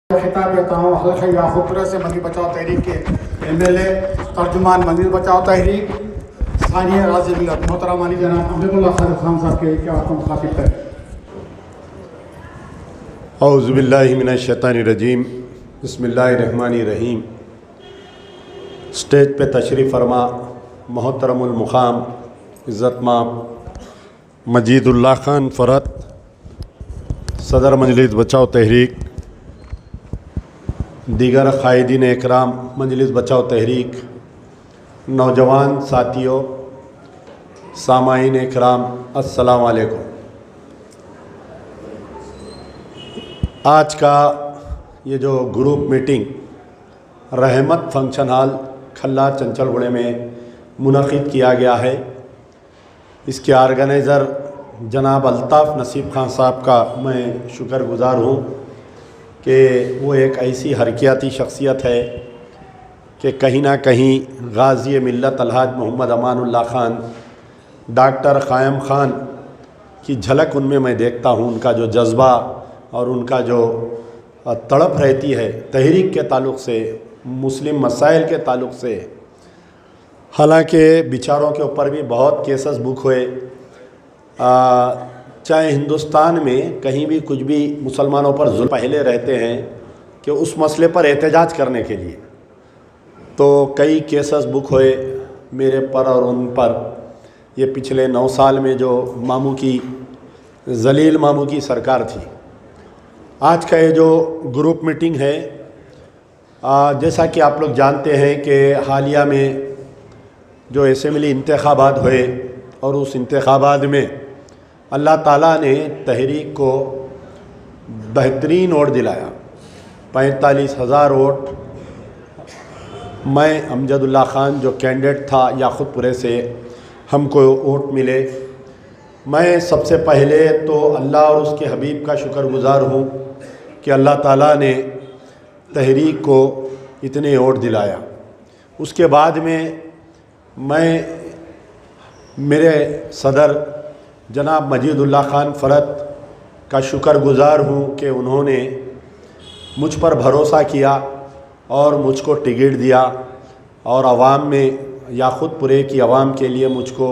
खिताब देता हूँ हल्का याकूबपुरा से मंदिर बचाओ तहरीक के MLA तर्जुमान मंदिर बचाओ तहरीक स्थानीय राज्य मिलत मोहतरम अली जनाब अमजदुल्ला खान साहब के क्या आपको मुखातिब है। औज़ु बिल्लाहि मिनश शैतानिर रजीम बिस्मिल्लाहिर्रहमानिर्रहीम। स्टेज पे तशरीफ़ फरमा मोहतरमुल मुक़ाम इज़्ज़तमाब मजीदुल्लाह खान फ़रत सदर मजलिस बचाओ तहरीक, दीगर क़ायदीन इकराम मजलिस बचाओ तहरीक, नौजवान साथियों, सामाईन इकराम, अस्सलाम वालेकुम। आज का ये जो ग्रुप मीटिंग रहमत फंक्शन हॉल खल्ला चंचलगुड़े में मुनक़िद किया गया है, इसके ऑर्गेनाइज़र जनाब अल्ताफ़ नसीब खान साहब का मैं शुक्रगुज़ार हूँ कि वो एक ऐसी हरकियाती शख्सियत है कि कहीं ना कहीं गाज़ी मिल्लत अलहाज मोहम्मद अमानुल्लाह खान, डॉक्टर क़ायम खान की झलक उनमें मैं देखता हूँ। उनका जो जज्बा और उनका जो तड़प रहती है तहरीक के ताल्लुक़ से, मुस्लिम मसाइल के ताल्लुक़ से। हालांकि बिचारों के ऊपर भी बहुत केसेस बुक हुए, चाहे हिंदुस्तान में कहीं भी कुछ भी मुसलमानों पर जुल्म पहले रहते हैं कि उस मसले पर एहतजाज करने के लिए, तो कई केसेस बुक हुए मेरे पर और उन पर। ये पिछले 9 साल में जो मामू की जलील मामू की सरकार थी। आज का ये जो ग्रुप मीटिंग है, जैसा कि आप लोग जानते हैं कि हालिया में जो असेंबली इंतखाबात हुए और उस इंतखाबात में अल्लाह ताला ने तहरीक को बेहतरीन वोट दिलाया, 45,000 वोट। मैं अमजदुल्ला खान जो कैंडिडेट था याकूबपुरे से, हमको वोट मिले। मैं सबसे पहले तो अल्लाह और उसके हबीब का शुक्रगुज़ार हूँ कि अल्लाह ताला ने तहरीक को इतने वोट दिलाया। उसके बाद में मैं मेरे सदर जनाब मजीदुल्लाह खान फ़रत का शुक्रगुज़ार हूँ कि उन्होंने मुझ पर भरोसा किया और मुझको टिकट दिया और आवाम में, याकूबपुरे की आवाम के लिए मुझको,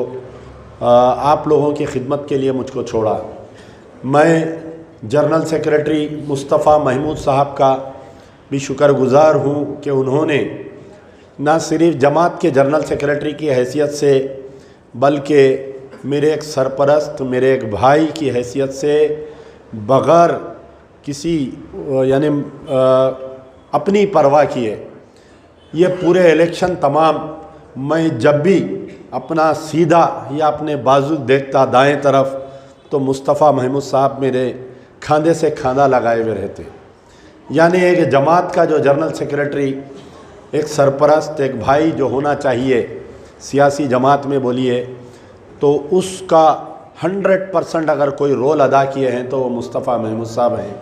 आप लोगों की खिदमत के लिए मुझको छोड़ा। मैं जनरल सेक्रेटरी मुस्तफ़ा महमूद साहब का भी शुक्रगुज़ार हूँ कि उन्होंने ना सिर्फ जमात के जनरल सेक्रेटरी की हैसियत से बल्कि मेरे एक सरपरस्त, मेरे एक भाई की हैसियत से, बग़ैर किसी यानी अपनी परवाह किए ये पूरे इलेक्शन तमाम, मैं जब भी अपना सीधा या अपने बाजू देखता दाएं तरफ तो मुस्तफ़ा महमूद साहब मेरे खांधे से खांधा लगाए हुए रहते। यानी एक जमात का जो जनरल सेक्रेटरी, एक सरपरस्त, एक भाई जो होना चाहिए सियासी जमात में बोलिए, तो उसका 100% अगर कोई रोल अदा किए हैं तो वो मुस्तफ़ा महमूद साहब हैं।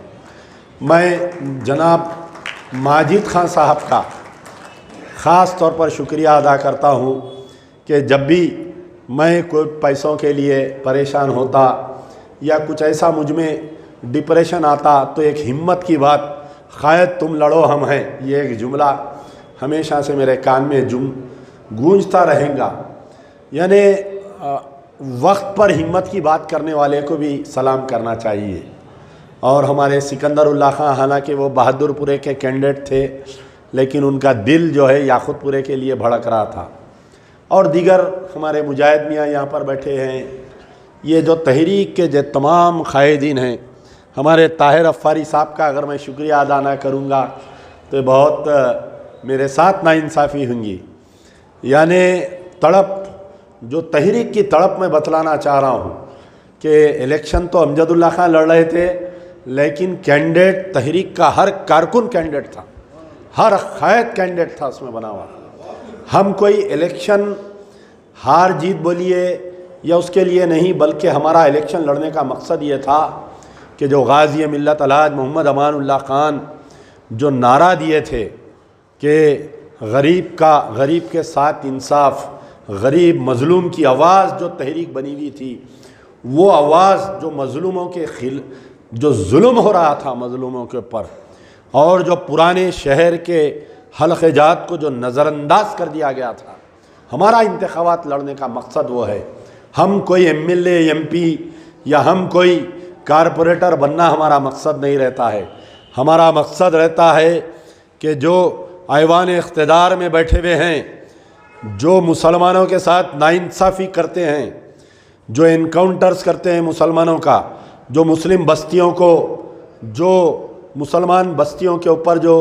मैं जनाब माजिद खान साहब का ख़ास तौर पर शुक्रिया अदा करता हूँ कि जब भी मैं कोई पैसों के लिए परेशान होता या कुछ ऐसा मुझ में डिप्रेशन आता तो एक हिम्मत की बात, शायद तुम लड़ो हम हैं, ये एक जुमला हमेशा से मेरे कान में गूंजता रहेगा। यानी वक्त पर हिम्मत की बात करने वाले को भी सलाम करना चाहिए। और हमारे सिकंदरुल्लाह खान, हालांकि वो बहादुरपुरे के कैंडिडेट थे लेकिन उनका दिल जो है याकूबपुरे के लिए भड़क रहा था। और दीगर हमारे मुजाहिद मियाँ यहाँ पर बैठे हैं। ये जो तहरीक के जो तमाम क़ायदीन हैं, हमारे ताहिर अफ़ारी साहब का अगर मैं शुक्रिया अदा ना करूँगा तो बहुत मेरे साथ नाइंसाफ़ी होंगी। यानी तड़प, जो तहरीक की तड़प मैं बतलाना चाह रहा हूँ कि इलेक्शन तो अमजदुल्ला खान लड़ रहे थे लेकिन कैंडिडेट तहरीक का हर कारकुन कैंडिडेट था, हर क़ायद कैंडिडेट था उसमें बना हुआ। हम कोई इलेक्शन हार जीत बोलिए या उसके लिए नहीं, बल्कि हमारा इलेक्शन लड़ने का मकसद ये था कि जो गाज़ी मिल्लत अलहाज मोहम्मद अमानुल्लाह खान जो नारा दिए थे कि गरीब के साथ इंसाफ, गरीब मज़लूम की आवाज़ जो तहरीक बनी हुई थी, वो आवाज़ जो मज़लूमों के जो जुल्म हो रहा था मज़लूमों के ऊपर, और जो पुराने शहर के हलक़जात को जो नज़रअंदाज कर दिया गया था। हमारा इंतखाबात लड़ने का मकसद वो है, हम कोई MLA MP या हम कोई कारपोरेटर बनना हमारा मकसद नहीं रहता है। हमारा मकसद रहता है कि जो ऐवान इख्तिदार में बैठे हुए हैं, जो मुसलमानों के साथ नाइंसाफ़ी करते हैं, जो इनकाउंटर्स करते हैं मुसलमानों का, जो मुस्लिम बस्तियों को, जो मुसलमान बस्तियों के ऊपर जो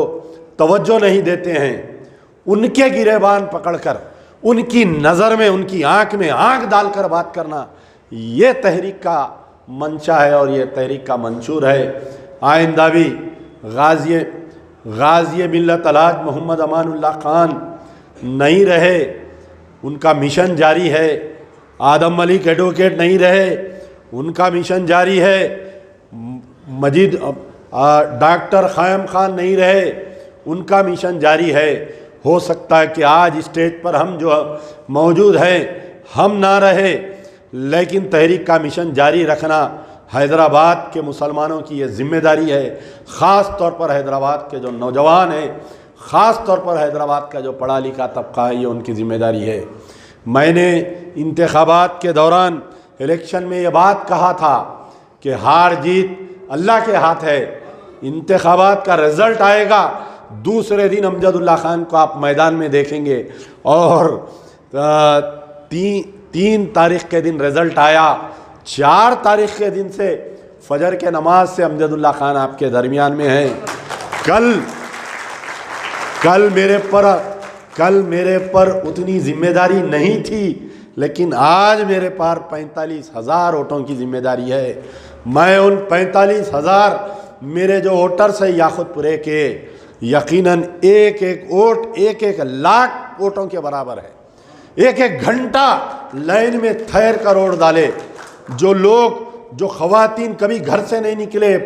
तवज्जो नहीं देते हैं, उनके गिरेबान पकड़कर उनकी नज़र में, उनकी आँख में आँख डालकर बात करना, ये तहरीक का मंशा है और ये तहरीक का मंशूर है। आइंदा भी गाज़ी मिल्लत अलहाज मोहम्मद अमानुल्लाह खान नहीं रहे, उनका मिशन जारी है। आदम मलिक एडवोकेट नहीं रहे, उनका मिशन जारी है। मजीद डॉक्टर ख़ायम खान नहीं रहे, उनका मिशन जारी है। हो सकता है कि आज स्टेज पर हम जो मौजूद हैं हम ना रहे, लेकिन तहरीक का मिशन जारी रखना हैदराबाद के मुसलमानों की ये ज़िम्मेदारी है। ख़ास तौर पर हैदराबाद के जो नौजवान हैं, ख़ास तौर पर हैदराबाद का जो पढ़ा लिखा तबका है, ये उनकी ज़िम्मेदारी है। मैंने इंतखाबात के दौरान इलेक्शन में ये बात कहा था कि हार जीत अल्लाह के हाथ है। इंतखाबात का रिज़ल्ट आएगा, दूसरे दिन अमजदुल्ला खान को आप मैदान में देखेंगे। और 3 तारीख़ के दिन रिज़ल्ट आया, 4 तारीख़ के दिन से फजर के नमाज से अमजदुल्ला खान आपके दरमियान में हैं। कल मेरे पर उतनी जिम्मेदारी नहीं थी, लेकिन आज मेरे पास 45,000 वोटों की जिम्मेदारी है। मैं उन 45,000 मेरे जो वोटर्स हैं याकुतपुरे के, यकीनन एक एक वोट 1-1 लाख वोटों के बराबर है। 1-1 घंटा लाइन में ठहर कर वोट डाले। जो ख़वातीन कभी घर से नहीं निकले,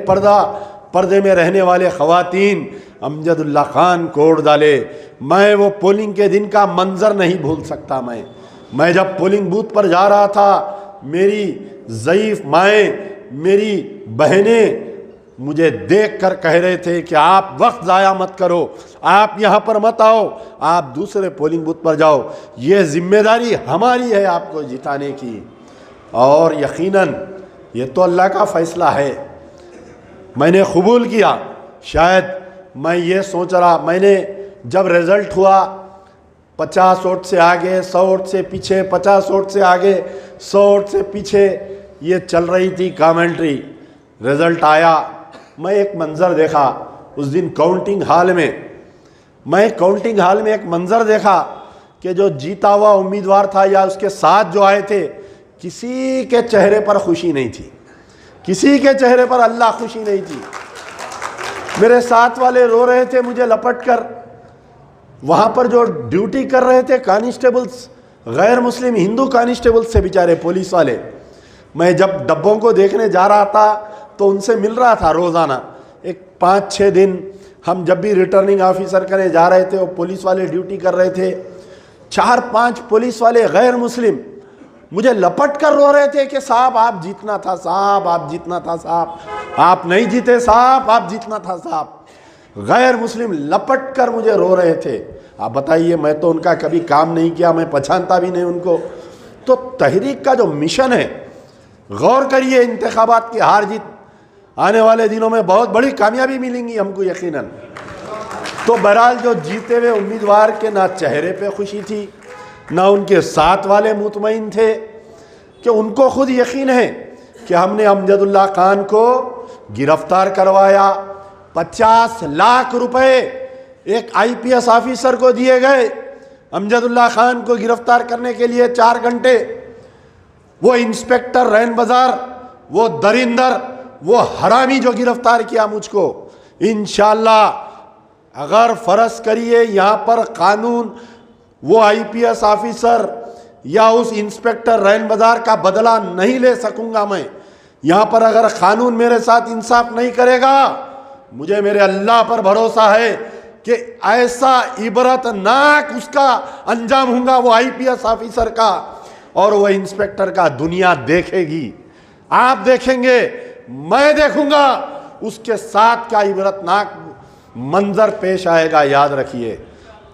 पर्दे में रहने वाले ख़वातीन, अमजदुल्ला खान को वोट डाले। मैं वो पोलिंग के दिन का मंज़र नहीं भूल सकता। मैं जब पोलिंग बूथ पर जा रहा था, मेरी ज़ईफ़ माएँ, मेरी बहनें मुझे देखकर कह रहे थे कि आप वक्त ज़ाया मत करो, आप यहाँ पर मत आओ, आप दूसरे पोलिंग बूथ पर जाओ। ये ज़िम्मेदारी हमारी है आपको जिताने की। और यकीनन ये तो अल्लाह का फ़ैसला है। मैंने कबूल किया। शायद मैं ये सोच रहा, मैंने जब रिज़ल्ट हुआ 50 वोट से आगे, 100 वोट से पीछे, 50 वोट से आगे, 100 वोट से पीछे, ये चल रही थी कमेंट्री। रिज़ल्ट आया, मैं एक मंज़र देखा उस दिन काउंटिंग हाल में। मैं काउंटिंग हाल में एक मंज़र देखा कि जो जीता हुआ उम्मीदवार था या उसके साथ जो आए थे, किसी के चेहरे पर खुशी नहीं थी, किसी के चेहरे पर अल्लाह खुशी नहीं थी। मेरे साथ वाले रो रहे थे मुझे लपट कर। वहाँ पर जो ड्यूटी कर रहे थे कांस्टेबल्स, गैर मुस्लिम हिंदू कांस्टेबल्स से बेचारे पुलिस वाले, मैं जब डब्बों को देखने जा रहा था तो उनसे मिल रहा था रोज़ाना। एक 5-6 दिन हम जब भी रिटर्निंग ऑफिसर करने जा रहे थे, वो पुलिस वाले ड्यूटी कर रहे थे। 4-5 पुलिस वाले गैर मुस्लिम मुझे लपट कर रो रहे थे कि साहब आप जीतना था, साहब आप जीतना था, साहब आप नहीं जीते, साहब आप जीतना था, साहब। गैर मुस्लिम लपट कर मुझे रो रहे थे। आप बताइए, मैं तो उनका कभी काम नहीं किया, मैं पहचानता भी नहीं उनको। तो तहरीक का जो मिशन है, गौर करिए, इंतखाबात की हार जीत आने वाले दिनों में बहुत बड़ी कामयाबी मिलेंगी हमको यकीनन। तो बहरहाल जो जीते हुए उम्मीदवार के ना चेहरे पे खुशी थी, ना उनके साथ वाले मुतमईन थे, कि उनको खुद यकीन है कि हमने अमजदुल्ला खान को गिरफ्तार करवाया। 50 लाख रुपए एक IPS ऑफिसर को दिए गए अमजदुल्ला खान को गिरफ्तार करने के लिए 4 घंटे। वो इंस्पेक्टर रैन बाजार, वो दरिंदर, वो हरामी जो गिरफ्तार किया मुझको, इंशाअल्लाह अगर फ़र्ज़ करिए यहाँ पर कानून वो IPS ऑफिसर या उस इंस्पेक्टर रैन बाजार का बदला नहीं ले सकूंगा मैं। यहाँ पर अगर कानून मेरे साथ इंसाफ नहीं करेगा, मुझे मेरे अल्लाह पर भरोसा है कि ऐसा इबरतनाक उसका अंजाम होगा वो IPS ऑफिसर का और वो इंस्पेक्टर का। दुनिया देखेगी, आप देखेंगे, मैं देखूंगा उसके साथ क्या इबरतनाक मंजर पेश आएगा, याद रखिए।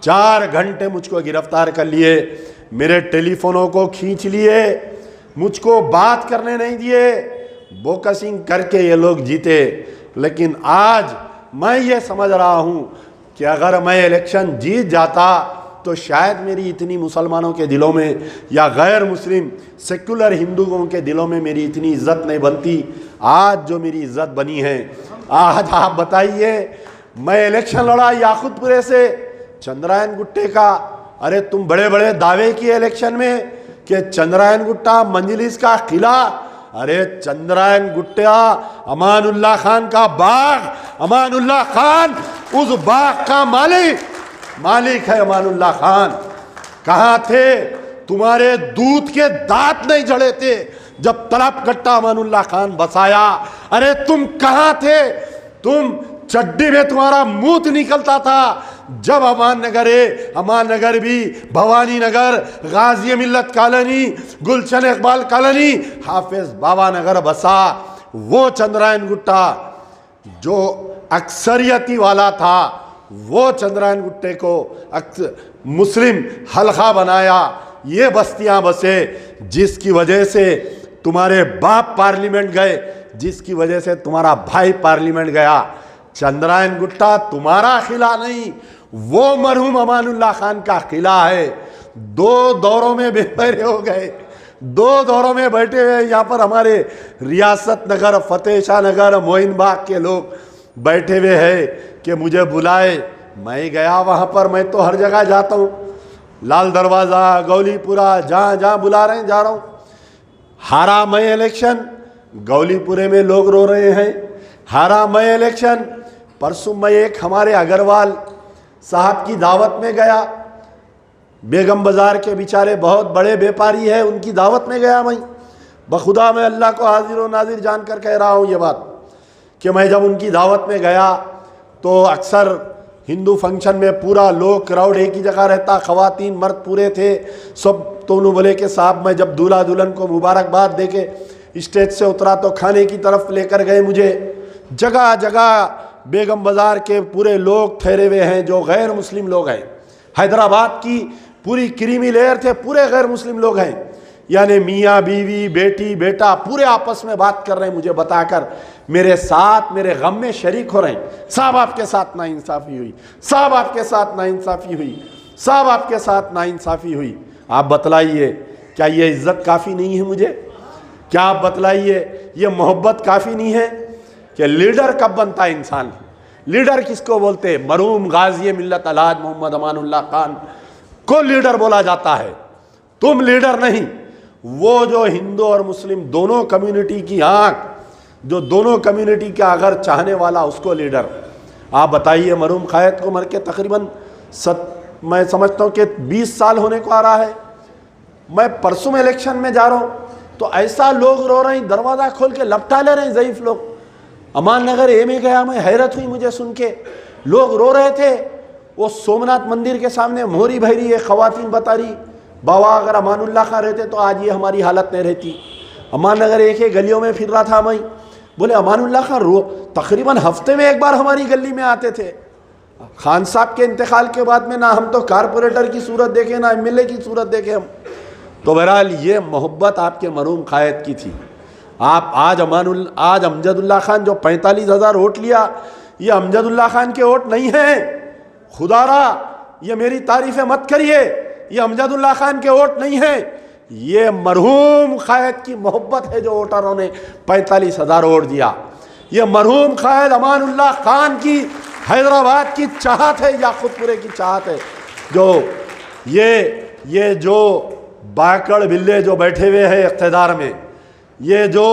4 घंटे मुझको गिरफ्तार कर लिए, मेरे टेलीफोनों को खींच लिए, मुझको बात करने नहीं दिए, बोकसिंग करके ये लोग जीते। लेकिन आज मैं ये समझ रहा हूँ कि अगर मैं इलेक्शन जीत जाता तो शायद मेरी इतनी मुसलमानों के दिलों में या गैर मुस्लिम सेक्युलर हिंदुओं के दिलों में मेरी इतनी इज्जत नहीं बनती। आज जो मेरी इज्जत बनी है, आज आप बताइए, मैं इलेक्शन लड़ा याकुतपुरे से चंद्रायन गुट्टे का। अरे तुम बड़े बड़े दावे किए इलेक्शन में कि चंद्रायन गुट्टा मंजलिस का किला। अरे चंद्रायन गुट्टा अमानुल्लाह खान का बाग, अमानुल्लाह खान उस बाग का मालिक है अमानुल्लाह खान। कहाँ थे? तुम्हारे दूध के दांत नहीं जड़े थे जब तलब कट्टा अमानुल्लाह खान बसाया। अरे तुम कहाँ थे? तुम चड्डी में तुम्हारा मुंह निकलता था जब अमान नगर भी, भवानी नगर, गाजी मिल्लत कॉलोनी, गुलशन इकबाल कॉलोनी, हाफिज बाबा नगर बसा। वो चंद्रायन गुट्टा जो अक्सरियती वाला था, वो चंद्रायन गुट्टे को मुस्लिम हल्का बनाया। ये बस्तियां बसे जिसकी वजह से तुम्हारे बाप पार्लियामेंट गए, जिसकी वजह से तुम्हारा भाई पार्लियामेंट गया। चंद्रायन गुट्टा तुम्हारा किला नहीं, वो मरहूम अमानुल्लाह खान का किला है। 2 दौरों में बेपैरे हो गए, 2 दौरों में बैठे हुए यहाँ पर हमारे रियासत नगर, फतेह शाह नगर, मोइन बाग के लोग बैठे हुए हैं कि मुझे बुलाए। मैं गया वहाँ पर, मैं तो हर जगह जाता हूँ, लाल दरवाज़ा, गौलीपुरा, जहाँ जहाँ बुला रहे हैं जा रहा हूँ। हारा मैं इलेक्शन, गौलीपुरे में लोग रो रहे हैं। हारा मैं इलेक्शन। परसों मैं एक हमारे अग्रवाल साहब की दावत में गया, बेगम बाज़ार के बेचारे बहुत बड़े व्यापारी है, उनकी दावत में गया मैं। बखुदा मैं अल्लाह को हाजिर व नाजिर जान कर कह रहा हूँ ये बात कि मैं जब उनकी दावत में गया तो अक्सर हिंदू फंक्शन में पूरा लोग क्राउड एक ही जगह रहता, ख़वातीन मर्द पूरे थे सब। तो उन्होंने बोले कि साहब मैं जब दूल्हा दुल्हन को मुबारकबाद दे के स्टेज से उतरा तो खाने की तरफ लेकर गए मुझे। जगह जगह बेगम बाज़ार के पूरे लोग ठहरे हुए हैं जो गैर मुस्लिम लोग हैं। हैदराबाद की पूरी क्रीमी लेयर थे, पूरे गैर मुस्लिम लोग हैं, यानी मियाँ बीवी, बेटी बेटा पूरे आपस में बात कर रहे हैं, मुझे बताकर मेरे साथ मेरे गम में शरीक हो रहे हैं। साहब आपके साथ नाइंसाफ़ी हुई, साहब आपके साथ नाइंसाफ़ी हुई, साहब आपके साथ नाइंसाफ़ी हुई। आप बतलाइए क्या ये इज़्ज़त काफ़ी नहीं है मुझे? क्या आप बतलाइए ये मोहब्बत काफ़ी नहीं है? कि लीडर कब बनता है इंसान? लीडर किसको बोलते? मरहूम गाजी मिल्लत अलहाज मोहम्मद अमानुल्लाह खान को लीडर बोला जाता है। तुम लीडर नहीं, वो जो हिंदू और मुस्लिम दोनों कम्युनिटी की आंख, जो दोनों कम्युनिटी का अगर चाहने वाला, उसको लीडर। आप बताइए, मरहूम क़ायद को मर के तकरीबन मैं समझता हूँ कि 20 साल होने को आ रहा है। मैं परसों में इलेक्शन में जा रहा हूँ तो ऐसा लोग रो रहे हैं, दरवाज़ा खोल के लपटा ले रहे हैं ज़ईफ़ लोग। अमान नगर ए में गया, मैं हैरत हुई मुझे सुन के, लोग रो रहे थे। वो सोमनाथ मंदिर के सामने मोहरी भैरी है, ख़वातीन बता रही, बाबा अगर अमानुल्लाह खान रहते तो आज ये हमारी हालत नहीं रहती। अमान नगर एक ही गलियों में फिर रहा था मैं, बोले अमानुल्लाह खान तकरीबन हफ्ते में एक बार हमारी गली में आते थे। खान साहब के इंतकाल के बाद में ना हम तो कारपोरेटर की सूरत देखे, ना एमएलए की सूरत देखे हम। तो बहरहाल ये मोहब्बत आपके मरहूम क़ायद की थी। आप आज अमजदुल्लाह खान जो 45,000 वोट लिया, ये अमजदुल्लाह खान के वोट नहीं हैं। खुदारा ये मेरी तारीफ़ें मत करिए, ये अमजदुल्लाह खान के वोट नहीं हैं, ये मरहूम क़ायद की मोहब्बत है जो वोटरों ने 45,000 वोट दिया। ये मरहूम क़ायद अमानुल्लाह खान की हैदराबाद की चाहत है, याकुतपुरे की चाहत है। जो ये जो बाकड़ बिल्ले जो बैठे हुए हैं इक़्तिदार में, ये जो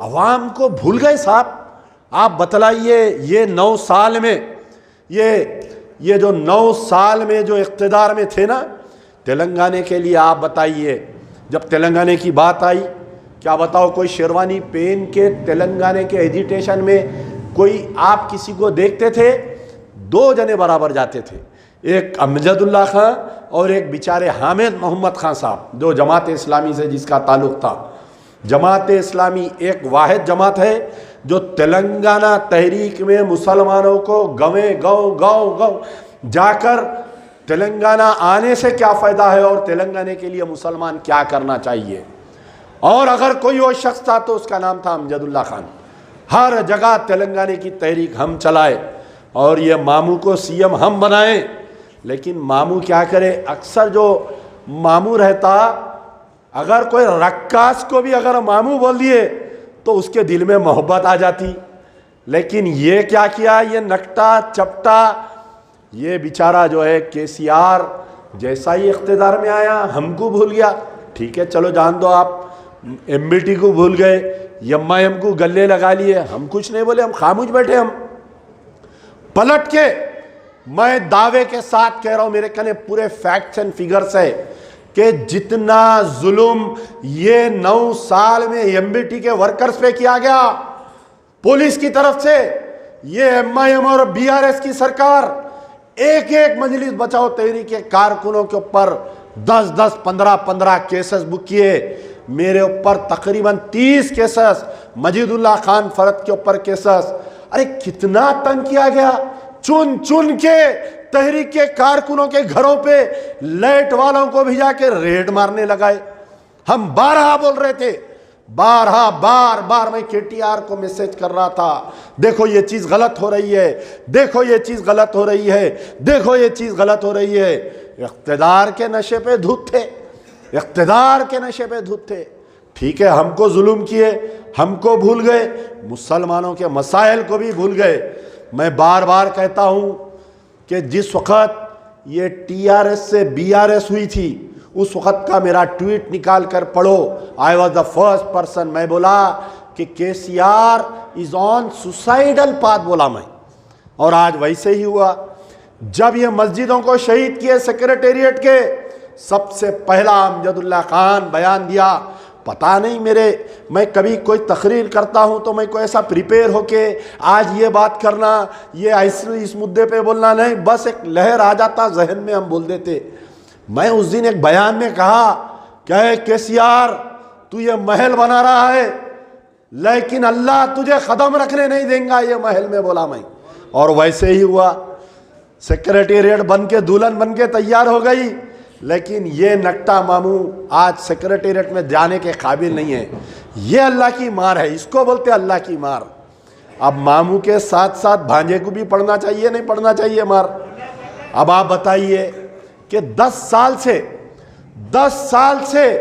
अवाम को भूल गए साहब। आप बतलाइए ये 9 साल में, ये जो 9 साल में जो इक़्तिदार में थे ना तेलंगाना के लिए, आप बताइए जब तेलंगाना की बात आई, क्या बताओ कोई शेरवानी पहन के तेलंगाना के एजिटेशन में कोई आप किसी को देखते थे? 2 जने बराबर जाते थे, एक अमजदुल्लाह खान और एक बेचारे हामिद मोहम्मद खान साहब जो जमात इस्लामी से जिसका ताल्लुक़ था। जमात इस्लामी एक वाहिद जमात है जो तेलंगाना तहरीक में मुसलमानों को गाँव जाकर तेलंगाना आने से क्या फ़ायदा है और तेलंगाना के लिए मुसलमान क्या करना चाहिए, और अगर कोई वो शख्स था तो उसका नाम था अमजदुल्ला खान। हर जगह तेलंगाना की तहरीक हम चलाए और ये मामू को सीएम हम बनाए। लेकिन मामू क्या करे, अक्सर जो मामू रहता, अगर कोई रक्कास को भी अगर मामू बोल दिए तो उसके दिल में मोहब्बत आ जाती। लेकिन ये क्या किया, ये नकटा चपटा, ये बेचारा जो है केसीआर जैसा ही इख्तिदार में आया हमको भूल गया। ठीक है, चलो जान दो, आप एमबीटी को भूल गए, एमआईएम को गले लगा लिए, हम कुछ नहीं बोले, हम खामोश बैठे। हम पलट के मैं दावे के साथ कह रहा हूं, मेरे कने पूरे फैक्ट्स एंड फिगर्स है कि जितना जुल्म ये 9 साल में एमबीटी के वर्कर्स पे किया गया पुलिस की तरफ से, ये एमआईएम और बीआरएस की सरकार एक एक मजलिस बचाओ तहरीक के कारकुनों के ऊपर 10-10, 15-15 केसेस बुक किए। मेरे ऊपर तकरीबन 30 केसेस, मजीदुल्लाह खान फरद के ऊपर केसेस। अरे कितना तंग किया गया, चुन चुन के तहरीक के कारकुनों के घरों पे लाइट वालों को भी जाके रेड मारने लगाए। हम बारहा बोल रहे थे, बार बार मैं केटीआर को मैसेज कर रहा था, देखो ये चीज गलत हो रही है, देखो ये चीज गलत हो रही है, देखो ये चीज गलत हो रही है। इख्तिदार के नशे पे धूत थे, इख्तिदार के नशे पे धूत थे। ठीक है, हमको जुल्म किए, हमको भूल गए, मुसलमानों के मसाइल को भी भूल गए। मैं बार बार कहता हूं कि जिस वक्त ये टीआरएस से बीआरएस हुई थी उस वक्त का मेरा ट्वीट निकाल कर पढ़ो। I was the first person, मैं बोला कि KCR is on suicidal path, बोला मैं, और आज वैसे ही हुआ। जब ये मस्जिदों को शहीद किए सेक्रेटेरिएट के, सबसे पहला अमजदुल्ला खान बयान दिया। पता नहीं मैं कभी कोई तकरीर करता हूं तो मैं कोई ऐसा प्रिपेयर होके आज ये बात करना, ये इस मुद्दे पे बोलना नहीं, बस एक लहर आ जाता जहन में, हम बोल देते। मैं उस दिन एक बयान में कहा क्या केसीआर तू ये महल बना रहा है लेकिन अल्लाह तुझे कदम रखने नहीं देगा, ये महल में बोला मैं, और वैसे ही हुआ। सेक्रेटेरिएट बन के दुल्हन बन के तैयार हो गई, लेकिन ये नकटा मामू आज सेक्रेटेरिएट में जाने के काबिल नहीं है। ये अल्लाह की मार है, इसको बोलते अल्लाह की मार। अब मामू के साथ साथ भांजे को भी पढ़ना चाहिए, नहीं पढ़ना चाहिए मार? अब आप बताइए कि 10 साल से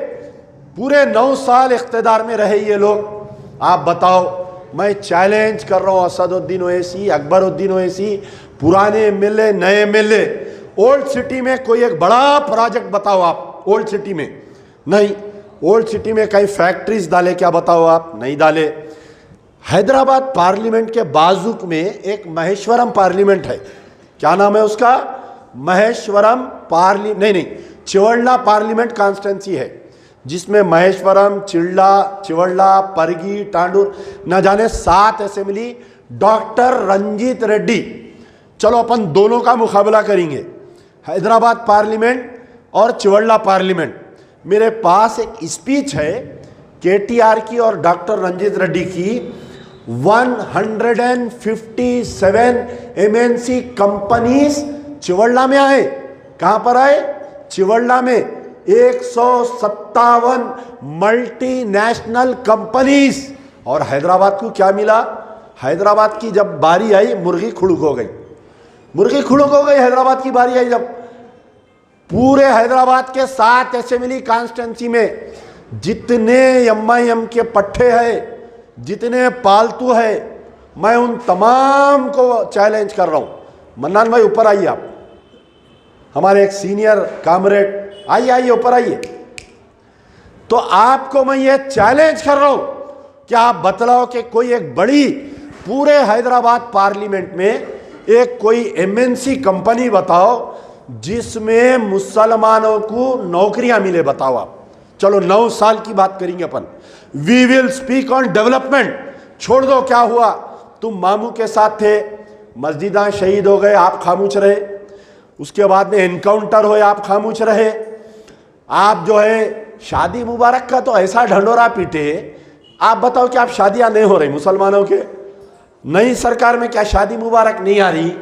पूरे 9 साल इख्तिदार में रहे ये लोग। आप बताओ, मैं चैलेंज कर रहा हूँ असदुद्दीन ओवैसी, अकबरुद्दीन ओवैसी, पुराने एमएलए, नए एमएलए, ओल्ड सिटी में कोई एक बड़ा प्रोजेक्ट बताओ आप। ओल्ड सिटी में नहीं, ओल्ड सिटी में कई फैक्ट्रीज डाले क्या, बताओ आप? नहीं डाले। हैदराबाद पार्लियामेंट के बाजुक में एक महेश्वरम पार्लियामेंट है, क्या नाम है उसका? महेश्वरम नहीं, चिवड़ला पार्लियामेंट कॉन्स्टिट्यूंसी है, जिसमें महेश्वरम, चिवड़ला, परगी, टांडूर, न जाने 7 असेंबली। डॉक्टर रंजीत रेड्डी, चलो अपन दोनों का मुकाबला करेंगे, हैदराबाद पार्लियामेंट और चिवड़ला पार्लियामेंट। मेरे पास एक स्पीच है केटीआर की और डॉक्टर रंजीत रेड्डी की। 157 एमएनसी कंपनीज चिवड़ला में आए। कहां पर आए? चिवड़ला में 157 मल्टीनेशनल कंपनीज। और हैदराबाद को क्या मिला? हैदराबाद की जब बारी आई, मुर्गी खुड़क हो गई, मुर्गी खुड़क हो गई। हैदराबाद की बारी आई जब, पूरे हैदराबाद के 7 असेंबली कॉन्स्टिट्यूंसी में जितने एमआईएम के पट्टे हैं, जितने पालतू है, मैं उन तमाम को चैलेंज कर रहा हूं। मन्नान भाई ऊपर आइए, आप हमारे एक सीनियर कामरेड, आइए ऊपर आइए। तो आपको मैं ये चैलेंज कर रहा हूं कि आप बतलाओ कि कोई एक बड़ी पूरे हैदराबाद पार्लियामेंट में एक कोई एमएनसी कंपनी बताओ जिसमें मुसलमानों को नौकरियां मिले, बताओ आप। चलो 9 साल की बात करेंगे अपन। We will speak on development. छोड़ दो क्या हुआ, तुम मामू के साथ थे, मस्जिदां शहीद हो गए, आप खामोश रहे। उसके बाद में एनकाउंटर हुए, आप खामोश रहे। आप जो है शादी मुबारक का तो ऐसा ढंडोरा पीटे, आप बताओ कि आप शादियां नहीं हो रही मुसलमानों के। नई सरकार में क्या शादी मुबारक नहीं आ रही,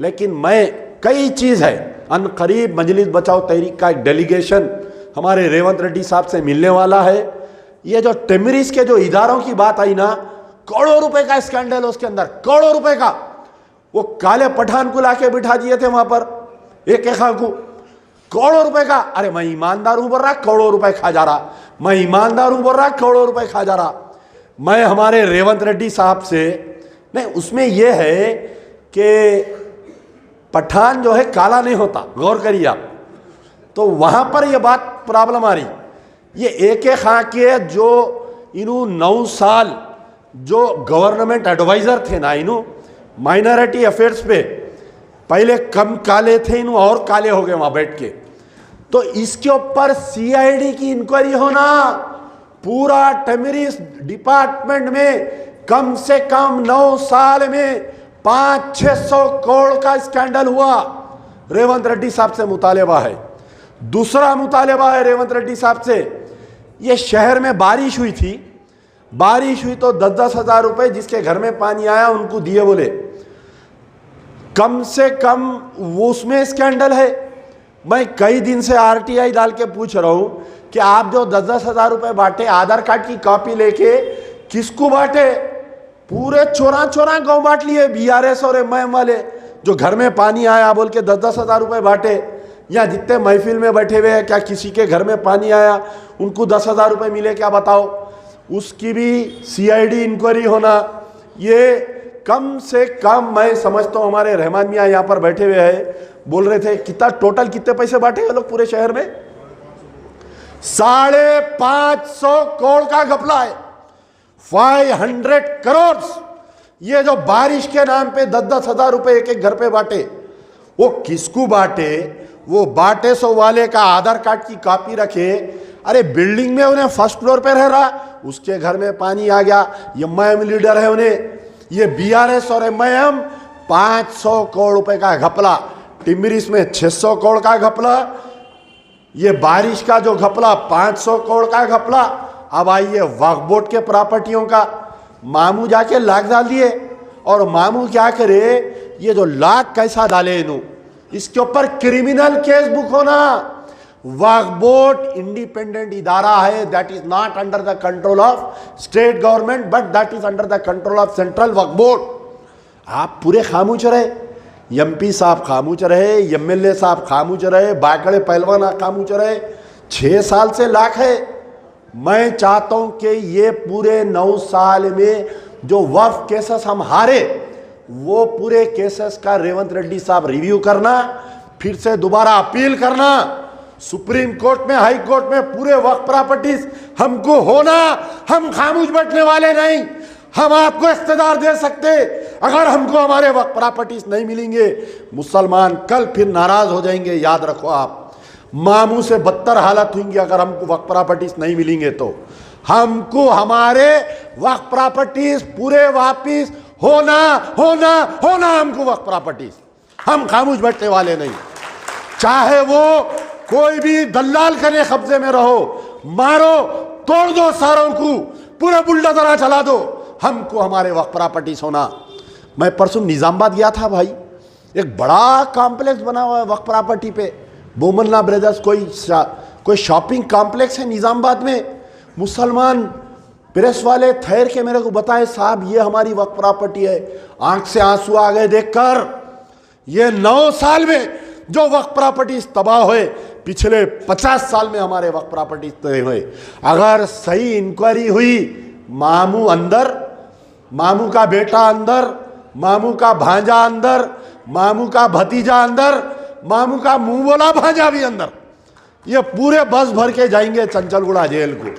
लेकिन मैं कई चीज़ है अनकरीब मजलिस बचाओ तहरीक का एक डेलीगेशन हमारे रेवंत रेड्डी साहब से मिलने वाला है। ये जो टेमरिस के जो इदारों की बात आई ना, करोड़ों रुपए का स्कैंडल उसके अंदर, करोड़ों रुपए का। वो काले पठान को लाके बिठा दिए थे वहां पर, एक खां को करोड़ों रुपए का। अरे मैं ईमानदार हूं बोल रहा, करोड़ों रुपए खा जा रहा। मैं ईमानदार हूं बोल रहा, करोड़ों रुपए खा जा रहा। मैं हमारे रेवंत रेड्डी साहब से नहीं, उसमें यह है कि पठान जो है काला नहीं होता, गौर करिए आप। तो वहां पर यह बात प्रॉब्लम आ रही। ये एक खां के जो इन्हों 9 साल जो गवर्नमेंट एडवाइजर थे ना, इन्हों माइनॉरिटी अफेयर्स पे पहले कम काले थे, इन्हों और काले हो गए वहां बैठ के। तो इसके ऊपर सीआईडी की इंक्वायरी होना, पूरा टेमरिस डिपार्टमेंट में कम से कम 9 साल में 500-600 करोड़ का स्कैंडल हुआ। रेवंत रेड्डी साहब से मुतालिबा है। दूसरा मुतालिबा है रेवंत रेड्डी साहब से, ये शहर में बारिश हुई थी, बारिश हुई तो 10-10 हजार रुपए जिसके घर में पानी आया उनको दिए, बोले कम से कम वो उसमें स्कैंडल है। मैं कई दिन से आरटीआई डाल के पूछ रहा हूं कि आप जो 10-10 हजार रुपए बांटे, आधार कार्ड की कॉपी लेके किसको बांटे? पूरे चोरा गांव बांट लिए, बीआरएस और एमआईएम वाले जो घर में पानी आया बोल के 10-10 हजार रुपए बांटे। या जितने महफिल में बैठे हुए हैं, क्या किसी के घर में पानी आया उनको 10,000 रुपए मिले क्या? बताओ। उसकी भी सीआईडी इंक्वायरी होना। ये कम से कम मैं समझता हूं, हमारे रहमान मियाँ यहाँ पर बैठे हुए हैं, बोल रहे थे कितना टोटल कितने पैसे बांटे ये लोग पूरे शहर में? 550 करोड़ का घपला है, 500 करोड़। ये जो बारिश के नाम पे 10-10 हजार रुपए एक एक घर पे बांटे, वो किसको बांटे? वो बांटे सो वाले का आधार कार्ड की कॉपी रखे। अरे बिल्डिंग में उन्हें फर्स्ट फ्लोर पे रह रहा, उसके घर में पानी आ गया, एमआईएम लीडर है उन्हें, ये बीआरएस और एमआईएम 500 करोड़ रुपए का घपला। टिमरिस में 600 करोड़ का घपला, ये बारिश का जो घपला 500 करोड़ का घपला। अब आइए वक्फ बोर्ड के प्रॉपर्टियों का, मामू जाके लाख डाल दिए। और मामू क्या करे, ये जो लाख कैसा डाले इन्हों, इसके ऊपर क्रिमिनल केस बुक होना। वक्फ बोर्ड इंडिपेंडेंट इदारा है, that is not under the control of state government but that is under the control of central Waqf board. आप पूरे खामोश रहे, एमपी साहब खामोश रहे, एमएलए साहब खामोश रहे, बाकड़े पहलवान खामोश रहे। 6 साल से लाख है। मैं चाहता हूं कि ये पूरे 9 साल में जो वक्फ केसेस हम हारे, वो पूरे केसेस का रेवंत रेड्डी साहब रिव्यू करना, फिर से दोबारा अपील करना सुप्रीम कोर्ट में, हाई कोर्ट में, पूरे वक्फ प्रॉपर्टीज हमको होना। हम खामोश बैठने वाले नहीं, हम आपको इख्तियार दे सकते। अगर हमको हमारे वक्फ प्रॉपर्टीज नहीं मिलेंगे, मुसलमान कल फिर नाराज हो जाएंगे। याद रखो आप, मामू से बदतर हालत होंगी अगर हमको वक्फ प्रॉपर्टीज नहीं मिलेंगे। तो हमको हमारे वक्फ प्रॉपर्टीज पूरे वापिस होना होना होना, हमको वक्फ प्रॉपर्टीज। हम खामोश बैठने वाले नहीं, चाहे वो कोई भी दलाल करे कब्जे में रहो, मारो, तोड़ दो सारों को, पूरे बुलडोजर चला दो, हमको हमारे वक्फ प्रॉपर्टीज होना। मैं परसों निजामाबाद गया था भाई, एक बड़ा कॉम्प्लेक्स बना हुआ है वक्फ प्रॉपर्टी पे, बोमन्ना ब्रदर्स कोई शॉपिंग कॉम्प्लेक्स है निजामाबाद में। मुसलमान प्रेस वाले ठहर के मेरे को बताए, साहब ये हमारी वक्फ प्रॉपर्टी है। आंख से आंसू आ गए देखकर। ये 9 साल में जो वक्फ प्रॉपर्टीज तबाह हुए, पिछले 50 साल में हमारे वक्फ प्रॉपर्टीज तबाह हुए। अगर सही इंक्वायरी हुई, मामू अंदर, मामू का बेटा अंदर, मामू का भांजा अंदर, मामू का भतीजा अंदर, मामू का मुंह बोला भांजा भी अंदर, ये पूरे बस भर के जाएंगे चंचलगुड़ा जेल को।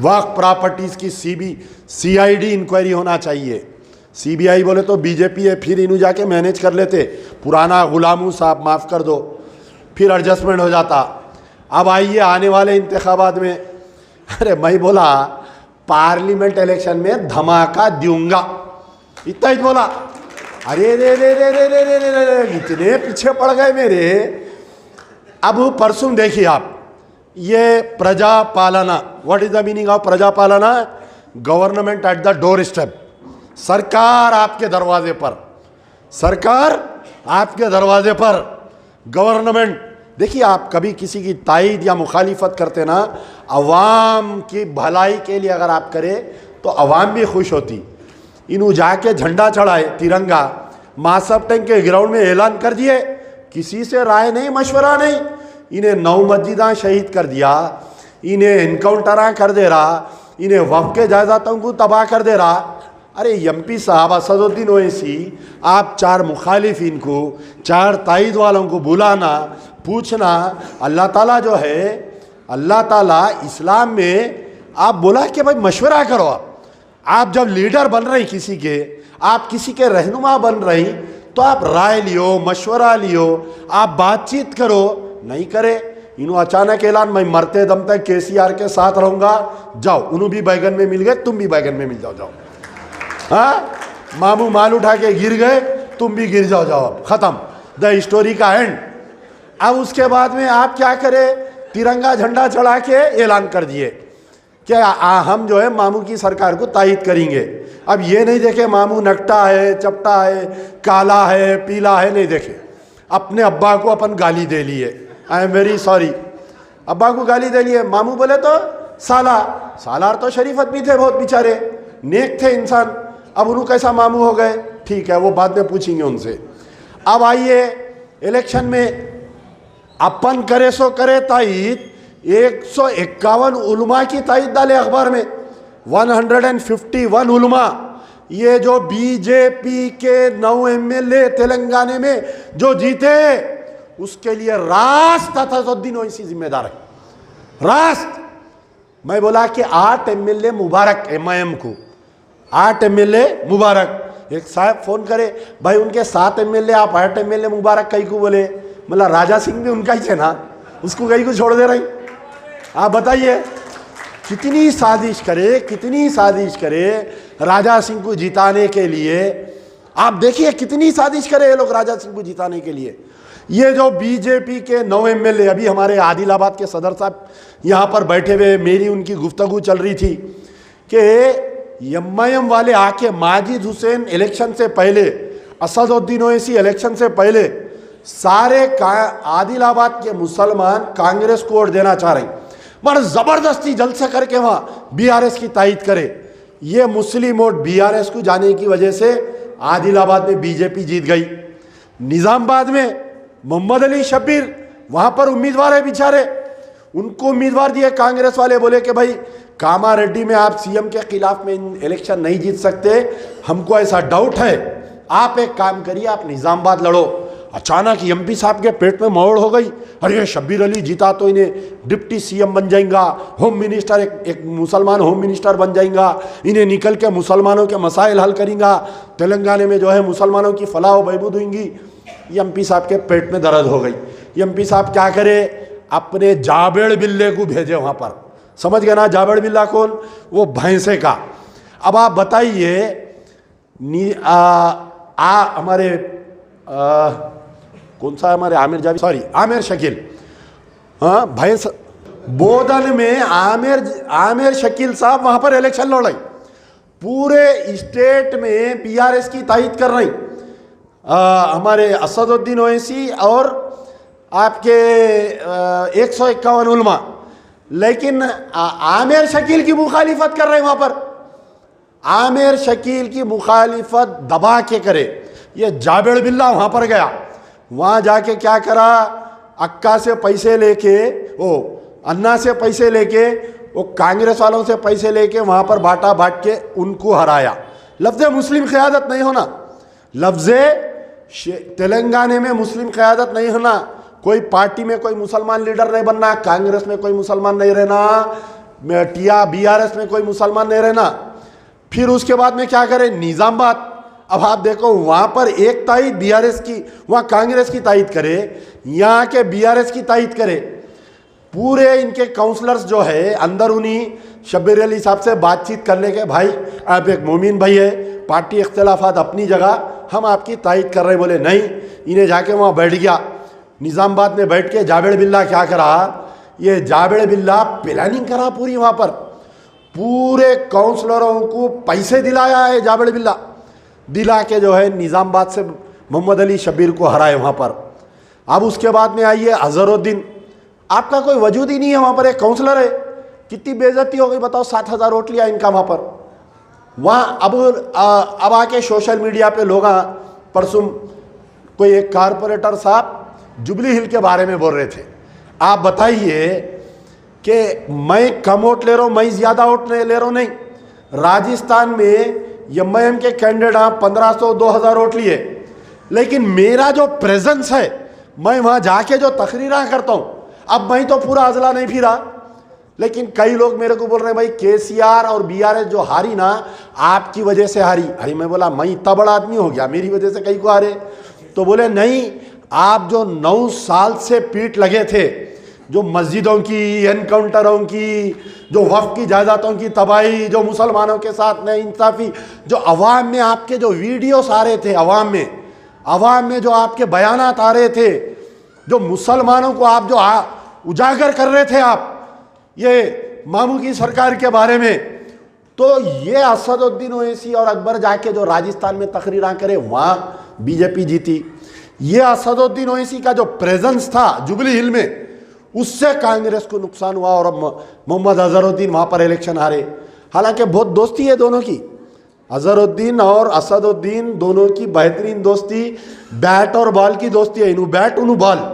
वक्फ प्रॉपर्टीज की सीआईडी इंक्वायरी होना चाहिए। सीबीआई बोले तो बीजेपी है, फिर इन्हों जाके मैनेज कर लेते। पुराना गुलामू साहब माफ कर दो, फिर एडजस्टमेंट हो जाता। अब आइए आने वाले इंतखाबात में, अरे मैं बोला पार्लियामेंट इलेक्शन में धमाका दूंगा, इतना ही बोला। अरे रे रे रे रे रे रे रे रे, इतने पीछे पड़ गए मेरे। अब परसों देखिए आप, ये प्रजा पालना, what is the meaning of प्रजा पालना? Government at the door step, सरकार आपके दरवाजे पर, सरकार आपके दरवाजे पर, गवर्नमेंट। देखिए, आप कभी किसी की तायद या मुखालिफत करते ना, अवाम की भलाई के लिए अगर आप करें तो अवाम भी खुश होती। इन्हों जाके झंडा चढ़ाए, तिरंगा मासब टैंक के ग्राउंड में ऐलान कर दिए, किसी से राय नहीं, मशवरा नहीं। इन्हें 9 मस्जिदां शहीद कर दिया, इन्हें इनकाउंटरा कर दे रहा, इन्हें वक्फ के जायदातों को तबाह कर दे रहा। अरे एमपी साहब असदुद्दीन ओवैसी, आप 4 मुखालिफिन को, 4 तायद वालों को बुलाना, पूछना। अल्लाह ताला जो है, अल्लाह ताला इस्लाम में आप बोला कि भाई मशवरा करो। आप जब लीडर बन रही किसी के, आप किसी के रहनुमा बन रही, तो आप राय लियो, मशवरा लियो, आप बातचीत करो। नहीं करे, इन्हों अचानक ऐलान, मैं मरते दम तक केसीआर के साथ रहूंगा। जाओ, उन्हों भी बैगन में मिल गए, तुम भी बैगन में मिल जाओ, जाओ। हाँ, मामू माल उठा के गिर गए, तुम भी गिर जाओ, जाओ। खत्म, द स्टोरी का एंड। अब उसके बाद में आप क्या करें, तिरंगा झंडा चढ़ा के ऐलान कर दिए कि हम जो है मामू की सरकार को तायद करेंगे। अब ये नहीं देखे मामू नकटा है, चपटा है, काला है, पीला है, नहीं देखे। अपने अब्बा को अपन गाली दे लिए, आई एम वेरी सॉरी, अब्बा को गाली दे लिए। मामू बोले तो सालार तो शरीफ आदमी थे, बहुत बेचारे नेक थे इंसान। अब उन्होंने कैसा मामू हो गए, ठीक है, वो बाद में पूछेंगे उनसे। अब आइए इलेक्शन में, अपन करे सो करे तायद, 151 उलमा की तायद डाले अखबार में, 151 उलमा। ये जो बीजेपी के 9 एमएलए तेलंगाना में जो जीते, उसके लिए राष्ट्र असदुद्दीन ओवैसी जिम्मेदार है, राष्ट्र। मैं बोला कि 8 एमएलए मुबारक, एमआईएम को 8 एमएलए मुबारक। एक साहब फोन करे, भाई उनके 7 एमएलए, आप 8 एमएलए मुबारक कई को बोले? मतलब राजा सिंह भी उनका ही है ना, उसको कई को छोड़ दे रही? आप बताइए, कितनी साजिश करे, कितनी साजिश करे राजा सिंह को जिताने के लिए। आप देखिए कितनी साजिश करे ये लोग राजा सिंह को जिताने के लिए। ये जो बीजेपी के 9 एमएलए, अभी हमारे आदिलाबाद के सदर साहब यहाँ पर बैठे हुए, मेरी उनकी गुफ्तगू चल रही थी कि एमआईएम वाले आके माजिद हुसैन इलेक्शन से पहले, असदुद्दीन ओवैसी इलेक्शन से पहले, सारे आदिलाबाद के मुसलमान कांग्रेस को वोट देना चाह रहे, मगर जबरदस्ती जलसा करके वहाँ बीआरएस की तायद करे। ये मुस्लिम वोट बीआरएस को जाने की वजह से आदिलाबाद में बीजेपी जीत गई। निजामाबाद में मोहम्मद अली शब्बीर वहाँ पर उम्मीदवार है बेचारे, उनको उम्मीदवार दिए कांग्रेस वाले, बोले कि भाई कामारेड्डी में आप सीएम के खिलाफ में इलेक्शन नहीं जीत सकते, हमको ऐसा डाउट है, आप एक काम करिए, आप निजामाबाद लड़ो। अचानक एमपी साहब के पेट में मोड़ हो गई, अरे शब्बीर अली जीता तो इन्हें डिप्टी सीएम बन जाएगा, होम मिनिस्टर, एक मुसलमान होम मिनिस्टर बन जाएगा, इन्हें निकल के मुसलमानों के मसाइल हल करेंगा, तेलंगाना में जो है मुसलमानों की फलाह व बहबूद होंगी। एमपी साहब के पेट में दर्द हो गई। एमपी साहब क्या करे, अपने जाबेड़ बिल्ले को भेजे वहाँ पर। समझ गए ना, जाबेड़ बिल्ला कौन? वो भैंसे का। अब आप बताइए, हमारे कौन सा हमारे आमिर शकील, हाँ भैंस, बोधन में आमिर शकील साहब वहाँ पर इलेक्शन लड़ रही, पूरे स्टेट में बीआरएस की तायद कर रही, हमारे असदुद्दीन ओवैसी और आपके 151 उलमा, लेकिन आमिर शकील की मुखालिफत कर रहे हैं वहाँ पर। आमिर शकील की मुखालिफत दबा के करे। ये जाबेड़ बिल्ला वहाँ पर गया, वहाँ जाके क्या करा, अक्का से पैसे लेके, अन्ना से पैसे लेके, वो कांग्रेस वालों से पैसे लेके वहाँ पर बांटा बांट के उनको हराया। लफ्ज़ मुस्लिम क़यादत नहीं होना, लफ्ज़ तेलंगाना में मुस्लिम क़यादत नहीं होना, कोई पार्टी में कोई मुसलमान लीडर नहीं बनना, कांग्रेस में कोई मुसलमान नहीं रहना, बीआरएस में कोई मुसलमान नहीं रहना। फिर उसके बाद में क्या करें, निज़ामाबाद, अब आप देखो वहाँ पर एक तायद बीआरएस की, वहाँ कांग्रेस की तायद करे, यहाँ के बीआरएस की तायद करे। पूरे इनके काउंसलर्स जो है अंदर उन्हीं शब्बीर अली साहब से बातचीत कर ले के, भाई आप एक मोमिन भाई है, पार्टी इख्तलाफात अपनी जगह, हम आपकी तायद कर रहे हैं। बोले नहीं, इन्हें जाके वहाँ बैठ गया निज़ामाबाद में, बैठ के जाबेड़ बिल्ला क्या करा, ये जाबेड़ बिल्ला प्लानिंग करा पूरी, वहाँ पर पूरे काउंसलरों को पैसे दिलाया है जाबेड़ बिल्ला। दिला के जो है निज़ामाबाद से मोहम्मद अली शब्बीर को हराए वहाँ पर। अब उसके बाद में आइए अजहरुद्दीन, आपका कोई वजूद ही नहीं है वहाँ पर, एक काउंसलर है, कितनी बेइज्जती हो गई बताओ, 7,000 वोट लिया इनका वहाँ पर। वहाँ अब आके सोशल मीडिया पे लोग, परसों कोई एक कारपोरेटर साहब जुबली हिल के बारे में बोल रहे थे। आप बताइए कि मैं कम वोट ले रहा हूँ, मैं ज़्यादा वोट नहीं ले रहा हूँ, नहीं। राजस्थान में एमआईएम के कैंडिडेट 1500-2000 वोट लिए, लेकिन मेरा जो प्रेजेंस है, मैं वहाँ जाके जो तकरीरें करता हूँ, अब मैं तो पूरा अजला नहीं फिरा, लेकिन कई लोग मेरे को बोल रहे हैं भाई केसीआर और बीआरएस जो हारी ना, आपकी वजह से हारी। अरे मैं बोला मैं इतना बड़ा आदमी हो गया मेरी वजह से कई को हारे? तो बोले नहीं, आप जो 9 साल से पीठ लगे थे, जो मस्जिदों की, एनकाउंटरों की, जो वक्फ की जायदादों की तबाही, जो मुसलमानों के साथ नाइंसाफ़ी, जो अवाम में आपके जो वीडियोस आ रहे थे, अवाम में जो आपके बयानात आ रहे थे, जो मुसलमानों को आप जो उजागर कर रहे थे आप ये मामू की सरकार के बारे में, तो ये असदुद्दीन ओवैसी और अकबर जाके जो राजस्थान में तकरीरें करे, वहाँ बीजेपी जीती। ये असदुद्दीन ओवैसी का जो प्रेजेंस था जुबली हिल में, उससे कांग्रेस को नुकसान हुआ और अब मोहम्मद अजहरुद्दीन वहाँ पर इलेक्शन हारे। हालांकि बहुत दोस्ती है दोनों की, अजहरुद्दीन और असदुद्दीन दोनों की बेहतरीन दोस्ती, बैट और बॉल की दोस्ती है, इनू बैट उनू बॉल।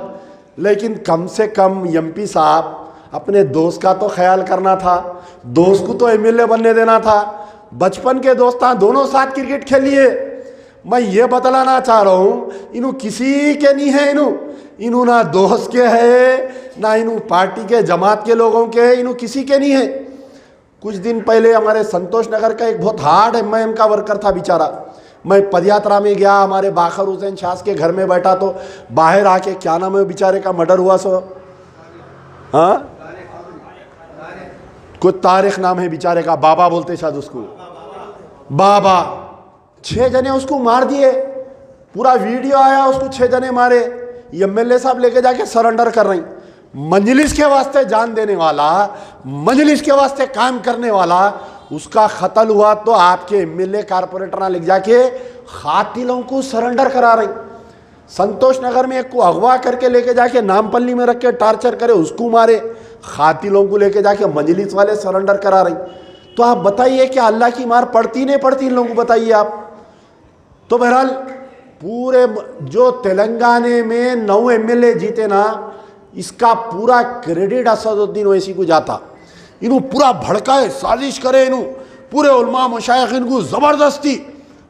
लेकिन कम से कम एमपी साहब अपने दोस्त का तो ख्याल करना था, दोस्त को तो एमएलए बनने देना था। बचपन के दोस्त दोनों साथ क्रिकेट खेलिए। मैं ये बतलाना चाह रहा हूँ, इनू किसी के नहीं है, इनू ना दोस्त के है, ना इनू पार्टी के जमात के लोगों के है, इनू किसी के नहीं है। कुछ दिन पहले हमारे संतोष नगर का एक बहुत हार्ड एमआईएम का वर्कर था बेचारा, मैं पदयात्रा में गया, हमारे बाखर हुसैन शाह के घर में बैठा, तो बाहर आके क्या नाम है बेचारे का, मर्डर हुआ सो, हाँ कुछ तारिक नाम है बेचारे का, बाबा बोलते शायद उसको, बाबा। 6 जने उसको मार दिए, पूरा वीडियो आया, उसको 6 जने मारे। एमएलए साहब लेके जाके सरेंडर कर रही। मजलिस के वास्ते जान देने वाला, मजलिस के वास्ते काम करने वाला, उसका कत्ल हुआ तो आपके एमएलए कारपोरेटर लेके जाके खातिलों को सरेंडर करा रही। संतोष नगर में एक को अगवा करके लेके जाके नामपल्ली में रख के टॉर्चर करे, उसको मारे, खातिलों को लेके जाके मजलिस वाले सरेंडर करा रही। तो आप बताइए कि अल्लाह की मार पड़ती नहीं पड़ती इन लोगों को, बताइए आप। तो बहरहाल पूरे जो तेलंगाना में 9 एमएलए जीते ना, इसका पूरा क्रेडिट असदुद्दीन ओवैसी को जाता। इन्हों पूरा भड़काए, साजिश करे, इन्हों पूरे उलमा मशाइख इनको ज़बरदस्ती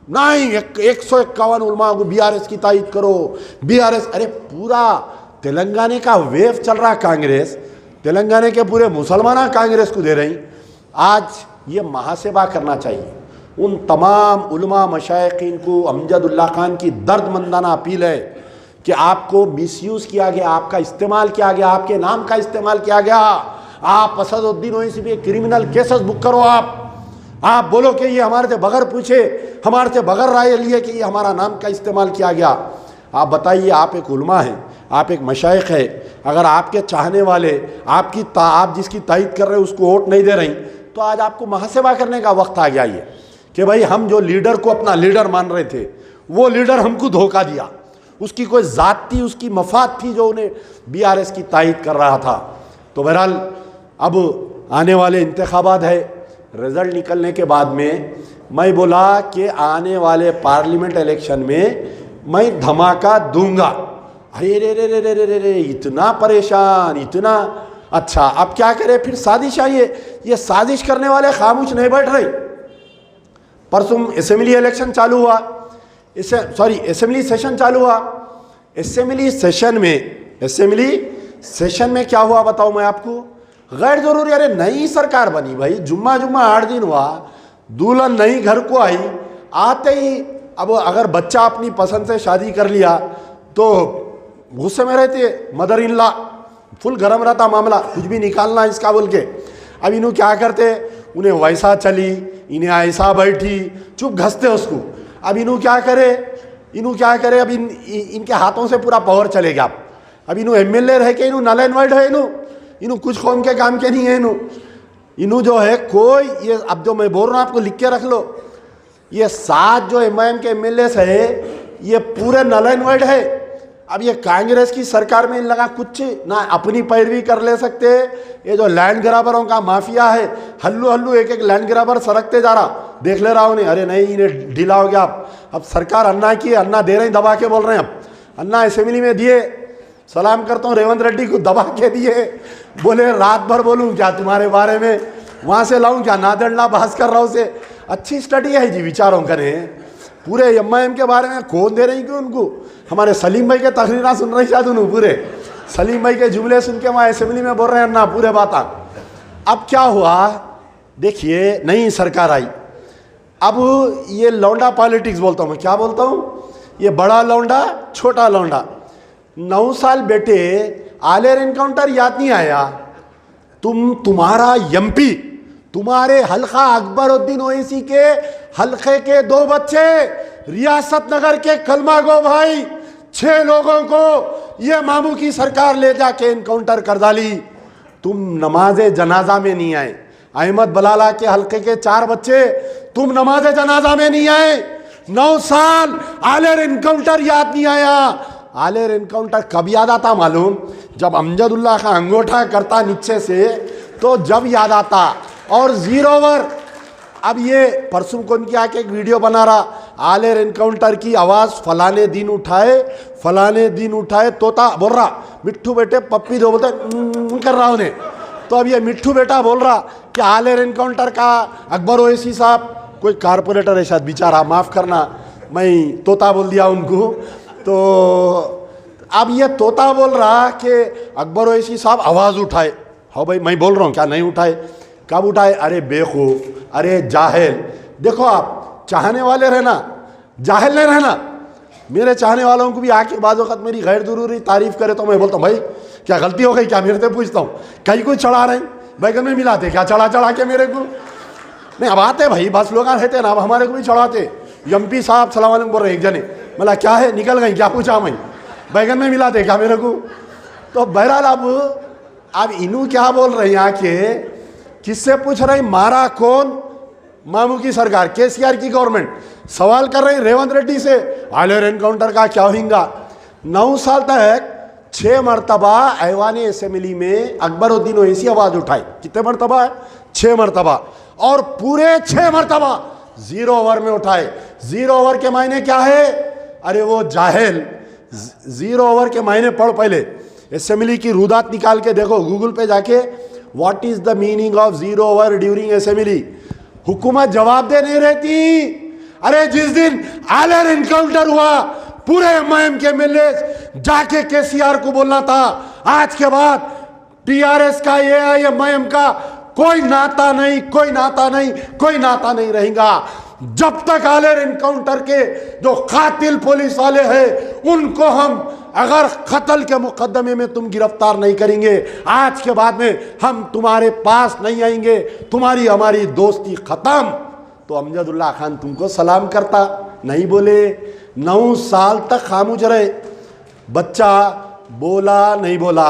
नहीं 151 उलमा को बीआरएस की तायद करो, बीआरएस। अरे पूरा तेलंगाना का वेव चल रहा, कांग्रेस तेलंगाना के पूरे मुसलमान कांग्रेस को दे रही। आज ये महासेवा करना चाहिए। उन तमाम उलमा मशाइखीन को अमजदुल्ला खान की दर्दमंदाना अपील है कि आपको मिसयूज़ किया गया, आपका इस्तेमाल किया गया, आपके नाम का इस्तेमाल किया गया। आप असदुद्दीन ओवैसी पे क्रिमिनल केसेस बुक करो। आप बोलो कि ये हमारे से बगैर पूछे, हमारे से बगैर राय लिए कि ये हमारा नाम का इस्तेमाल किया गया। आप बताइए, आप एक उलमा हैं, आप एक मशाइख है, अगर आपके चाहने वाले आप जिसकी तायद कर रहे हैं उसको वोट नहीं दे रही, तो आज आपको महासेवा करने का वक्त आ गया ये कि भाई हम जो लीडर को अपना लीडर मान रहे थे, वो लीडर हमको धोखा दिया, उसकी कोई ज़ात थी, उसकी मफाद थी जो उन्हें बीआरएस की तायद कर रहा था। तो बहरहाल अब आने वाले इंतखाबात है, रिज़ल्ट निकलने के बाद में मैं बोला कि आने वाले पार्लियामेंट इलेक्शन में मैं धमाका दूंगा। अरे रे रे रे रे रे रे, इतना परेशान, इतना अच्छा। अब क्या करें, फिर साजिश आई है। ये साजिश करने वाले खामोश नहीं बैठ रहे। परसों असेंबली इलेक्शन चालू हुआ, असेंबली सेशन चालू हुआ। असेंबली सेशन में क्या हुआ बताओ मैं आपको, गैर जरूरी। अरे नई सरकार बनी भाई, जुम्मा 8 दिन हुआ, दुल्हन नई घर को आई, आते ही अब अगर बच्चा अपनी पसंद से शादी कर लिया तो गुस्से में रहते, मदर इन लॉ फुल गर्म रहता मामला, कुछ भी निकालना इसका बोल के। अब इन्हों क्या करते, उन्हें वैसा चली, इन्हें ऐसा बैठी, चुप घसते उसको। अब इन्हों क्या करे, अब इनके हाथों से पूरा पावर चलेगा। अब इन्हों एमएलए रह के इन्हों नल एंड वाइड है, इन्हों कुछ कौम के काम के नहीं है। इन्हों जो है कोई, ये अब जो मैं बोल रहा हूँ आपको लिख के रख लो, ये 7 जो एमआईएम के एमएलए है ये पूरे नल एंड वाइड है। अब ये कांग्रेस की सरकार में इन लगा कुछ ना अपनी पैरवी कर ले सकते। ये जो लैंड ग्राबरों का माफिया है, हल्लू हल्लू एक एक लैंड ग्राबर सरकते जा रहा, देख ले रहा हूँ। अरे नहीं, इन्हें ढीला हो गया। अब सरकार अन्ना की, अन्ना दे रहे हैं, दबा के बोल रहे हैं। अब अन्ना असेंबली में दिए, सलाम करता हूँ रेवंत रेड्डी को, दबा के दिए। बोले रात भर बोलूँ क्या तुम्हारे बारे में, वहाँ से लाऊं क्या नादड़ना भास्कर राव से। अच्छी स्टडी है जी, विचारों करें पूरे एमआईएम के बारे में। कौन दे रही क्यों उनको? हमारे सलीम भाई के तकरीरा सुन रही शायद उन्होंने, पूरे सलीम भाई के जुमले सुन के वहाँ असेंबली में बोल रहे हैं ना पूरे बात। अब क्या हुआ देखिए, नई सरकार आई। अब ये लौंडा पॉलिटिक्स बोलता हूँ मैं, क्या बोलता हूँ, ये बड़ा लौंडा छोटा लौंडा। 9 साल बेटे आलेर एनकाउंटर याद नहीं आया? तुम्हारा एमपी, तुम्हारे हल्का अकबरुद्दीन ओवैसी के हल्के के 2 बच्चे रियासत नगर के कलमा गो भाई 6 लोगों को ये मामू की सरकार ले जाके एनकाउंटर कर डाली। तुम नमाजे जनाजा में नहीं आए। अहमद बलाला के हल्के के 4 बच्चे, तुम नमाजे जनाजा में नहीं आए। 9 साल आलेर एनकाउंटर याद नहीं आया। आलेर एनकाउंटर कब याद आता मालूम? जब अमजदुल्ला का अंगूठा करता नीचे से, तो जब याद आता। और 0 ओवर। अब ये परसों को उनकी आके एक वीडियो बना रहा, आलेर एनकाउंटर की आवाज़ फलाने दिन उठाए, फलाने दिन उठाए। तोता बोल रहा मिट्ठू बेटे पप्पी दो, बोलते कर रहा उन्हें। तो अब ये मिट्ठू बेटा बोल रहा कि आलेर एनकाउंटर का अकबर ओवैसी साहब, कोई कारपोरेटर है शायद बेचारा, माफ़ करना मैं तोता बोल दिया उनको। तो अब ये तोता बोल रहा कि अकबर ओवैसी साहब आवाज़ उठाए। हाँ भाई मैं बोल रहा हूँ, क्या नहीं उठाए? कब उठाए? अरे बेवकूफ़, अरे जाहिल। देखो आप चाहने वाले रहना, जाहिल नहीं रहना। मेरे चाहने वालों को भी आके बाद वक्त मेरी गैर ज़रूरी तारीफ़ करे तो मैं बोलता हूँ भाई क्या गलती हो गई क्या? मेरे से पूछता हूँ कहीं कोई चढ़ा रहे बैगन में मिलाते क्या चढ़ा चढ़ा के मेरे को? नहीं अब आते भाई, बस लोग रहते ना, अब हमारे को भी चढ़ाते। एमपी साहब सलाम वालेकुम बोल रहे एक जने, मतलब क्या है निकल गई क्या? पूछा मैं बैगन में मिलाते क्या मेरे को? तो बहरहाल अब इनू क्या बोल रहे हैं यहाँ के, किससे पूछ रहे? मारा कौन? मामू की सरकार, केसीआर की गवर्नमेंट। सवाल कर रही रेवंत रेड्डी से, आलेर एनकाउंटर का क्या होगा? 9 साल तक 6 मरतबा ऐवान असेंबली में अकबरुद्दीन ओवैसी आवाज उठाई। कितने मरतबा है? 6 मरतबा। और पूरे 6 मरतबा 0 ओवर में उठाए। 0 ओवर के मायने क्या है? अरे वो जाहिल, 0 ओवर के मायने पढ़ पहले, असेंबली की रुदात निकाल के देखो गूगल पे जाके, what is the meaning of 0 over during assembly. हुकूमत जवाब दे नहीं रहती। अरे जिस दिन आलेर एनकाउंटर हुआ, पूरे एमआईएम के एमएलए जाके केसीआर को बोलना था आज के बाद टीआरएस का, एआईएमआईएम का कोई नाता नहीं, कोई नाता नहीं, कोई नाता नहीं रहेगा जब तक आलेर एनकाउंटर के जो कातिल पुलिस वाले हैं उनको हम अगर कत्ल के मुकदमे में तुम गिरफ्तार नहीं करेंगे, आज के बाद में हम तुम्हारे पास नहीं आएंगे, तुम्हारी हमारी दोस्ती खत्म। तो अमजदुल्ला खान तुमको सलाम करता, नहीं बोले। 9 साल तक खामोश रहे। बच्चा बोला नहीं बोला,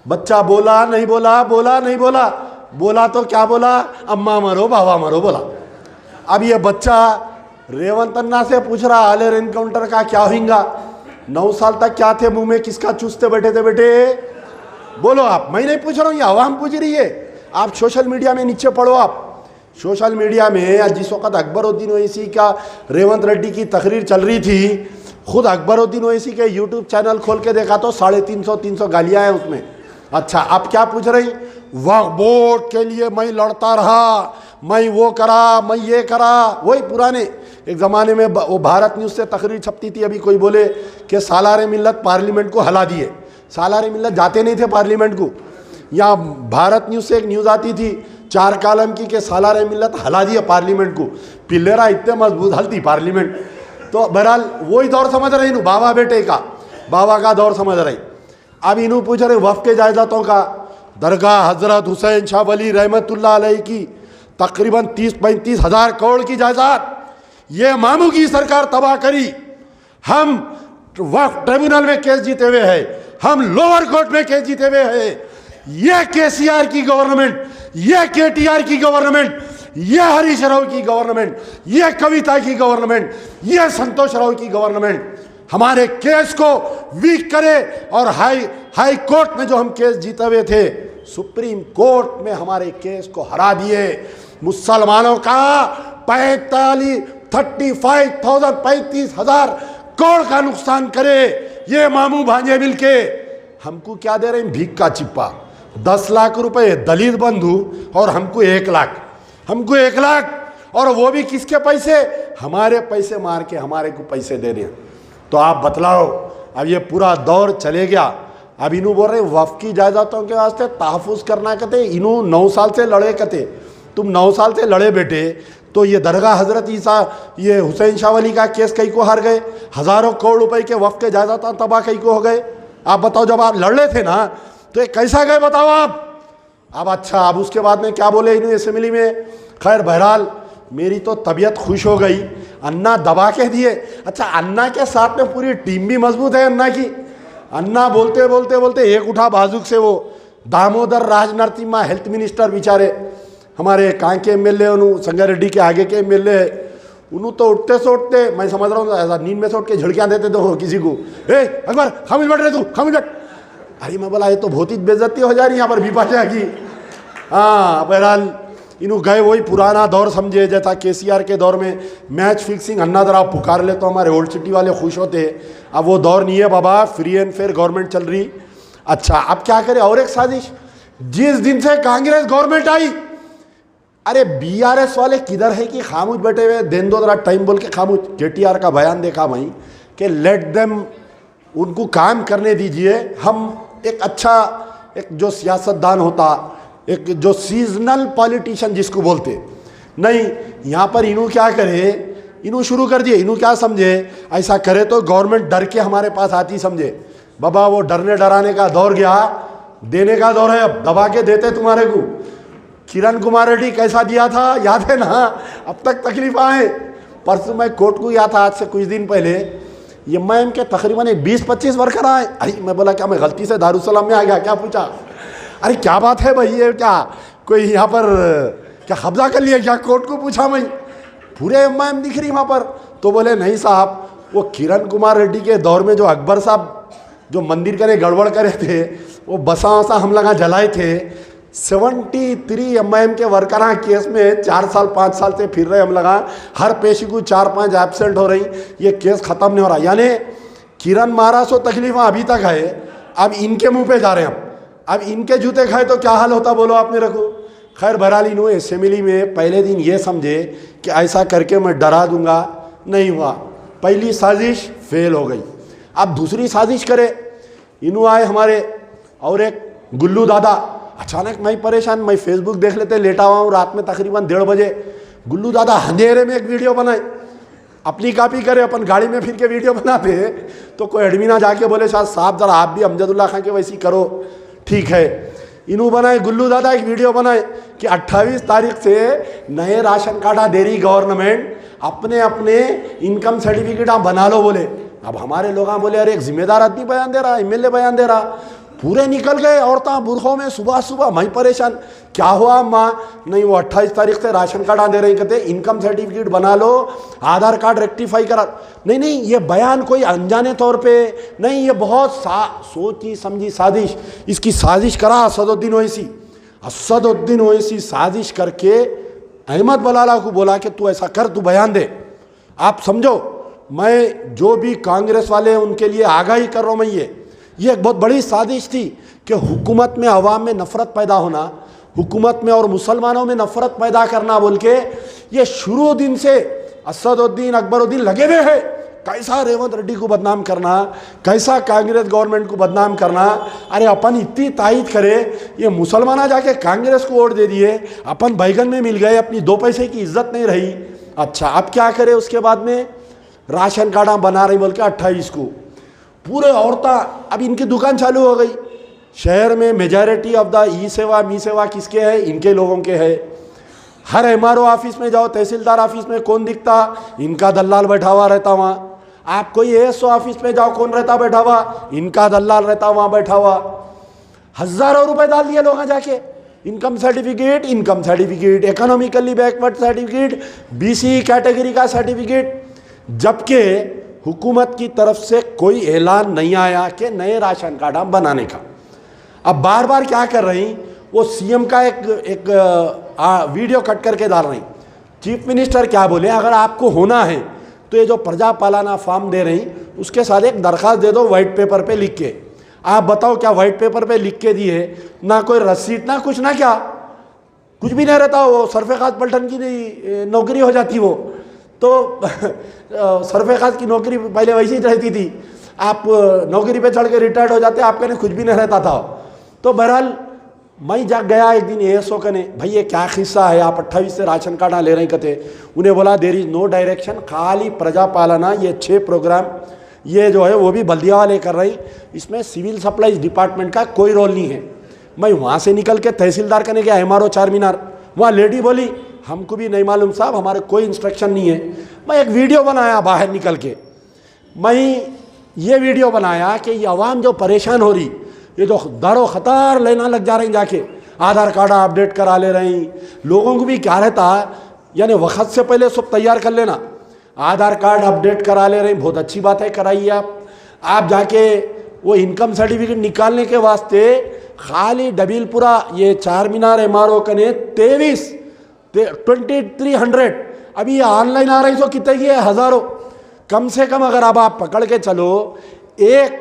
बच्चा बोला नहीं बोला, बोला नहीं बोला, बोला तो क्या बोला? अम्मा मरो बाबा मरो बोला। अब ये बच्चा रेवंत अन्ना से पूछ रहा आलेर एनकाउंटर का क्या होगा? 9 साल तक क्या थे मुंह में, किसका चूसते बैठे थे बेटे? बोलो आप, मैं नहीं पूछ रहा हूँ, ये आवाम पूछ रही है। आप सोशल मीडिया में नीचे पढ़ो, आप सोशल मीडिया में जिस वक्त अकबरुद्दीन ओवैसी का रेवंत रेड्डी की तकरीर चल रही थी, खुद अकबरुद्दीन ओवैसी के यूट्यूब चैनल खोल के देखा तो 350 गालियाँ हैं उसमें। अच्छा आप क्या पूछ रही? वक्फ बोर्ड के लिए मैं लड़ता रहा, मैं वो करा, मैं ये करा। वही पुराने एक ज़माने में वो भारत न्यूज़ से तकरीर छपती थी। अभी कोई बोले कि सालारे मिल्लत पार्लियामेंट को हला दिए। सालारे मिल्लत जाते नहीं थे पार्लियामेंट को। या भारत न्यूज़ से एक न्यूज़ आती थी 4 कॉलम की, के सालारे मिल्लत हला दिए पार्लियामेंट को। पिल्लेरा इतने मजबूत हलती पार्लियामेंट। तो बहरहाल वही दौर समझ रही हूँ, बाबा बेटे का, बाबा का दौर समझ रही। अब इन्हों पूछ रहे वफ़ के जायदादों का। दरगाह हज़रत हुसैन शाह वली रहमतुल्लाह अलैह की तकरीबन 30-35 हज़ार करोड़ की जायदाद ये मामू की सरकार तबाह करी। हम वक्फ ट्रिब्यूनल में केस जीते हुए हैं, हम लोअर कोर्ट में केस जीते हुए हैं। ये केसीआर की गवर्नमेंट, ये केटीआर की गवर्नमेंट ये हरीश राव की गवर्नमेंट, ये कविता की गवर्नमेंट, ये संतोष राव की गवर्नमेंट हमारे केस को वीक करे और हाई कोर्ट में जो हम केस जीते हुए थे, सुप्रीम कोर्ट में हमारे केस को हरा दिए। मुसलमानों का 35,000 करोड़ का नुकसान करे ये मामू भांजे मिलके हमको क्या दे रहे हैं? भीख का चिप्पा। 10 लाख रुपए दलित बंधु और हमको 1 लाख, हमको 1 लाख, और वो भी किसके पैसे? हमारे पैसे मार के हमारे को पैसे दे रहे हैं। तो आप बतलाओ, अब ये पूरा दौर चले गया। अब इन्हों बोल रहे वफ़ की जायदादों के वास्ते तहफ़ुज़ करना कहते, इन्हों 9 साल से लड़े कहते। तुम 9 साल से लड़े बेटे, तो ये दरगाह हज़रत ईसा, ये हुसैन शाह वली का केस कई को हार गए, हज़ारों करोड़ रुपए के वफ़ के जायदाद तबाह कई को हो गए। आप बताओ, जब आप लड़ रहे थे ना तो ये कैसा गए बताओ आप। अब अच्छा, अब उसके बाद में क्या बोले इन्होंने असेंबली में? खैर बहरहाल मेरी तो तबीयत खुश हो गई, अन्ना दबा के दिए। अच्छा, अन्ना के साथ में पूरी टीम भी मजबूत है अन्ना की। अन्ना बोलते बोलते बोलते एक उठा बाजुक से, वो दामोदर राज नरसिम्हा हेल्थ मिनिस्टर बेचारे हमारे कहाँ के एमएलए, संजय रेड्डी के आगे के एमएलए है, उन्होंने तो उठते से उठते, मैं समझ रहा हूँ ऐसा नींद में से उठ के झड़कियाँ देते देखो किसी को, ए अकबर खामिश बैठ रहे तू, खामिश बैठ। अरे मैं बोला ये तो बहुत ही बेइज्जती हो जा रही है यहाँ पर विपक्ष की। हाँ बहरहाल इन्हों गए वही पुराना दौर समझे, जैसा केसीआर के दौर में मैच फिक्सिंग अन्ना दरा पुकार ले तो हमारे ओल्ड सिटी वाले खुश होते हैं। अब वो दौर नहीं है बाबा, फ्री एंड फेयर गवर्नमेंट चल रही। अच्छा अब क्या करें? और एक साजिश, जिस दिन से कांग्रेस गवर्नमेंट आई, अरे बीआरएस वाले किधर है कि खामोश बैठे हुए, दिन दो जरा टाइम बोल के खामोश। केटीआर का बयान देखा भाई कि लेट देम, उनको काम करने दीजिए। हम एक अच्छा, एक जो सियासतदान होता, एक जो सीजनल पॉलिटिशियन जिसको बोलते, नहीं यहाँ पर इन्हों क्या करे, इन्हों शुरू कर दिए। इन्हों क्या समझे, ऐसा करे तो गवर्नमेंट डर के हमारे पास आती समझे। बाबा वो डरने डराने का दौर गया, देने का दौर है। अब दबा के देते तुम्हारे को। किरण कुमार रेड्डी कैसा दिया था याद है ना? अब तक तकलीफ आए। परसों मैं कोर्ट को गया था, आज से कुछ दिन पहले, ये मैम के तकरीबन 20-25 वर्कर आए। अरे मैं बोला क्या मैं गलती से दारुसलाम में आ गया क्या? पूछा अरे क्या बात है भाई, ये क्या कोई यहाँ पर क्या कब्जा कर लिया क्या? कोर्ट को पूछा मैं, पूरे मैम दिख रही वहाँ पर। तो बोले नहीं साहब, वो किरण कुमार रेड्डी के दौर में जो अकबर साहब जो मंदिर करे गड़बड़ करे थे, वो बसा वसा हम लगा जलाए थे। 73 एमआईएम के वर्कर केस में 4 साल 5 साल से फिर रहे हम लगा, हर पेशी को 4-5 एब्सेंट हो रही, ये केस ख़त्म नहीं हो रहा। यानी किरण मारा सो तकलीफ अभी तक है, अब इनके मुंह पे जा रहे हैं। अब इनके जूते खाए तो क्या हाल होता बोलो आप मेरे को। खैर बहरहाल इन्होंने असेंबली में पहले दिन ये समझे कि ऐसा करके मैं डरा दूंगा, नहीं हुआ। पहली साजिश फेल हो गई। अब दूसरी साजिश करे, इन्हों आए हमारे और एक गुल्लू दादा। अचानक मैं परेशान, मैं फेसबुक देख लेते, लेटा हुआ हूँ रात में तकरीबन 1:30 बजे। गुल्लू दादा अंधेरे में एक वीडियो बनाए, अपनी कॉपी करे, अपन गाड़ी में फिर के वीडियो बनाते। तो कोई एडमिना जाके बोले शायद साहब जरा आप भी अमजदुल्ला खां के वैसी करो, ठीक है। इन्हों बनाए गुल्लू दादा एक वीडियो बनाए कि 28 तारीख से नए राशन कार्ड दे रही गवर्नमेंट, अपने अपने इनकम सर्टिफिकेट आप बना लो बोले। अब हमारे लोग बोले अरे एक जिम्मेदार आदमी बयान दे रहा, एमएलए बयान दे रहा। पूरे निकल गए औरतें बुरखों में, सुबह सुबह मैं परेशान, क्या हुआ माँ? नहीं वो 28 तारीख से राशन कार्ड दे रही, कहते इनकम सर्टिफिकेट बना लो, आधार कार्ड रेक्टिफाई करा। नहीं नहीं, ये बयान कोई अनजाने तौर पे नहीं, ये बहुत सोची समझी साजिश। इसकी साजिश करा असदुद्दीन ओवैसी। असदुद्दीन ओवैसी साजिश करके अहमद बलाला को बोला कि तू ऐसा कर, तू बयान दे। आप समझो, मैं जो भी कांग्रेस वाले हैं उनके लिए आगाही कर रहा हूँ मैं, ये एक बहुत बड़ी साजिश थी कि हुकूमत में अवाम में नफ़रत पैदा होना, हुकूमत में और मुसलमानों में नफ़रत पैदा करना बोल के ये शुरू दिन से असदुद्दीन अकबरुद्दीन लगे हुए हैं। कैसा रेवंत रेड्डी को बदनाम करना, कैसा कांग्रेस गवर्नमेंट को बदनाम करना। अरे अपन इतनी तायद करे, ये मुसलमान जाके कांग्रेस को वोट दे दिए, अपन बैगन में मिल गए, अपनी 2 पैसे की इज्जत नहीं रही। अच्छा अब क्या करे? उसके बाद में राशन कार्ड बना रही बोल के 28 को पूरे औरतें, अब इनकी दुकान चालू हो गई। शहर में मेजॉरिटी ऑफ द ई सेवा मी सेवा किसके है? इनके लोगों के है। हर एमआरओ ऑफिस में जाओ, तहसीलदार ऑफिस में कौन दिखता? इनका दलाल बैठा हुआ रहता वहाँ। आप कोई एएसओ ऑफिस में जाओ, कौन रहता बैठा हुआ? इनका दलाल रहता वहाँ बैठा हुआ। हज़ारों रुपए डाल दिए लोग जाके। Income certificate, economically backward certificate, BC category का सर्टिफिकेट, जबकि हुकूमत की तरफ से कोई ऐलान नहीं आया कि नए राशन कार्ड हम बनाने का। अब बार बार क्या कर रही, वो सीएम का एक वीडियो कट करके डाल रही। चीफ मिनिस्टर क्या बोले, अगर आपको होना है तो ये जो प्रजा पालाना फॉर्म दे रही उसके साथ एक दरख्वास्त दे दो वाइट पेपर पे लिख के। आप बताओ क्या वाइट पेपर पे लिख के दिए, ना कोई रसीद ना कुछ ना क्या, कुछ भी नहीं रहता, वो सरफे खास पलटन की नौकरी हो जाती वो तो सरफे खास की नौकरी पहले वैसी ही रहती थी, आप नौकरी पे चढ़ के रिटायर्ड हो जाते, आपके ने कुछ भी नहीं रहता था। तो बहरहाल मैं जाग गया एक दिन एएसओ कने, भाई ये क्या किस्सा है, आप 28 से राशन कार्ड ले रहे कहते। उन्हें बोला देर इज़ नो डायरेक्शन, खाली प्रजा पालना ये 6 प्रोग्राम ये जो है वो भी बल्दिया वाले कर रही, इसमें सिविल सप्लाईज डिपार्टमेंट का कोई रोल नहीं है। मैं वहाँ से निकल के तहसीलदार कने गया MRO चार मीनार, वहाँ लेडी बोली हमको भी नहीं मालूम साहब, हमारे कोई इंस्ट्रक्शन नहीं है। मैं एक वीडियो बनाया बाहर निकल के, मैं ये वीडियो बनाया कि ये अवाम जो परेशान हो रही, ये जो दारो ख़तर लेना लग जा रही, जाके आधार कार्ड अपडेट करा ले रही। लोगों को भी क्या रहता, यानी वक्त से पहले सब तैयार कर लेना, आधार कार्ड अपडेट करा ले रही, बहुत अच्छी बात है, कराइए आप जाके वो इनकम सर्टिफिकेट निकालने के वास्ते खाली डबीलपुरा ये चार मीनार MRO कने 2300 अभी ये ऑनलाइन आ रही, सो कितने की है, हज़ारों। कम से कम अगर अब आप पकड़ के चलो, एक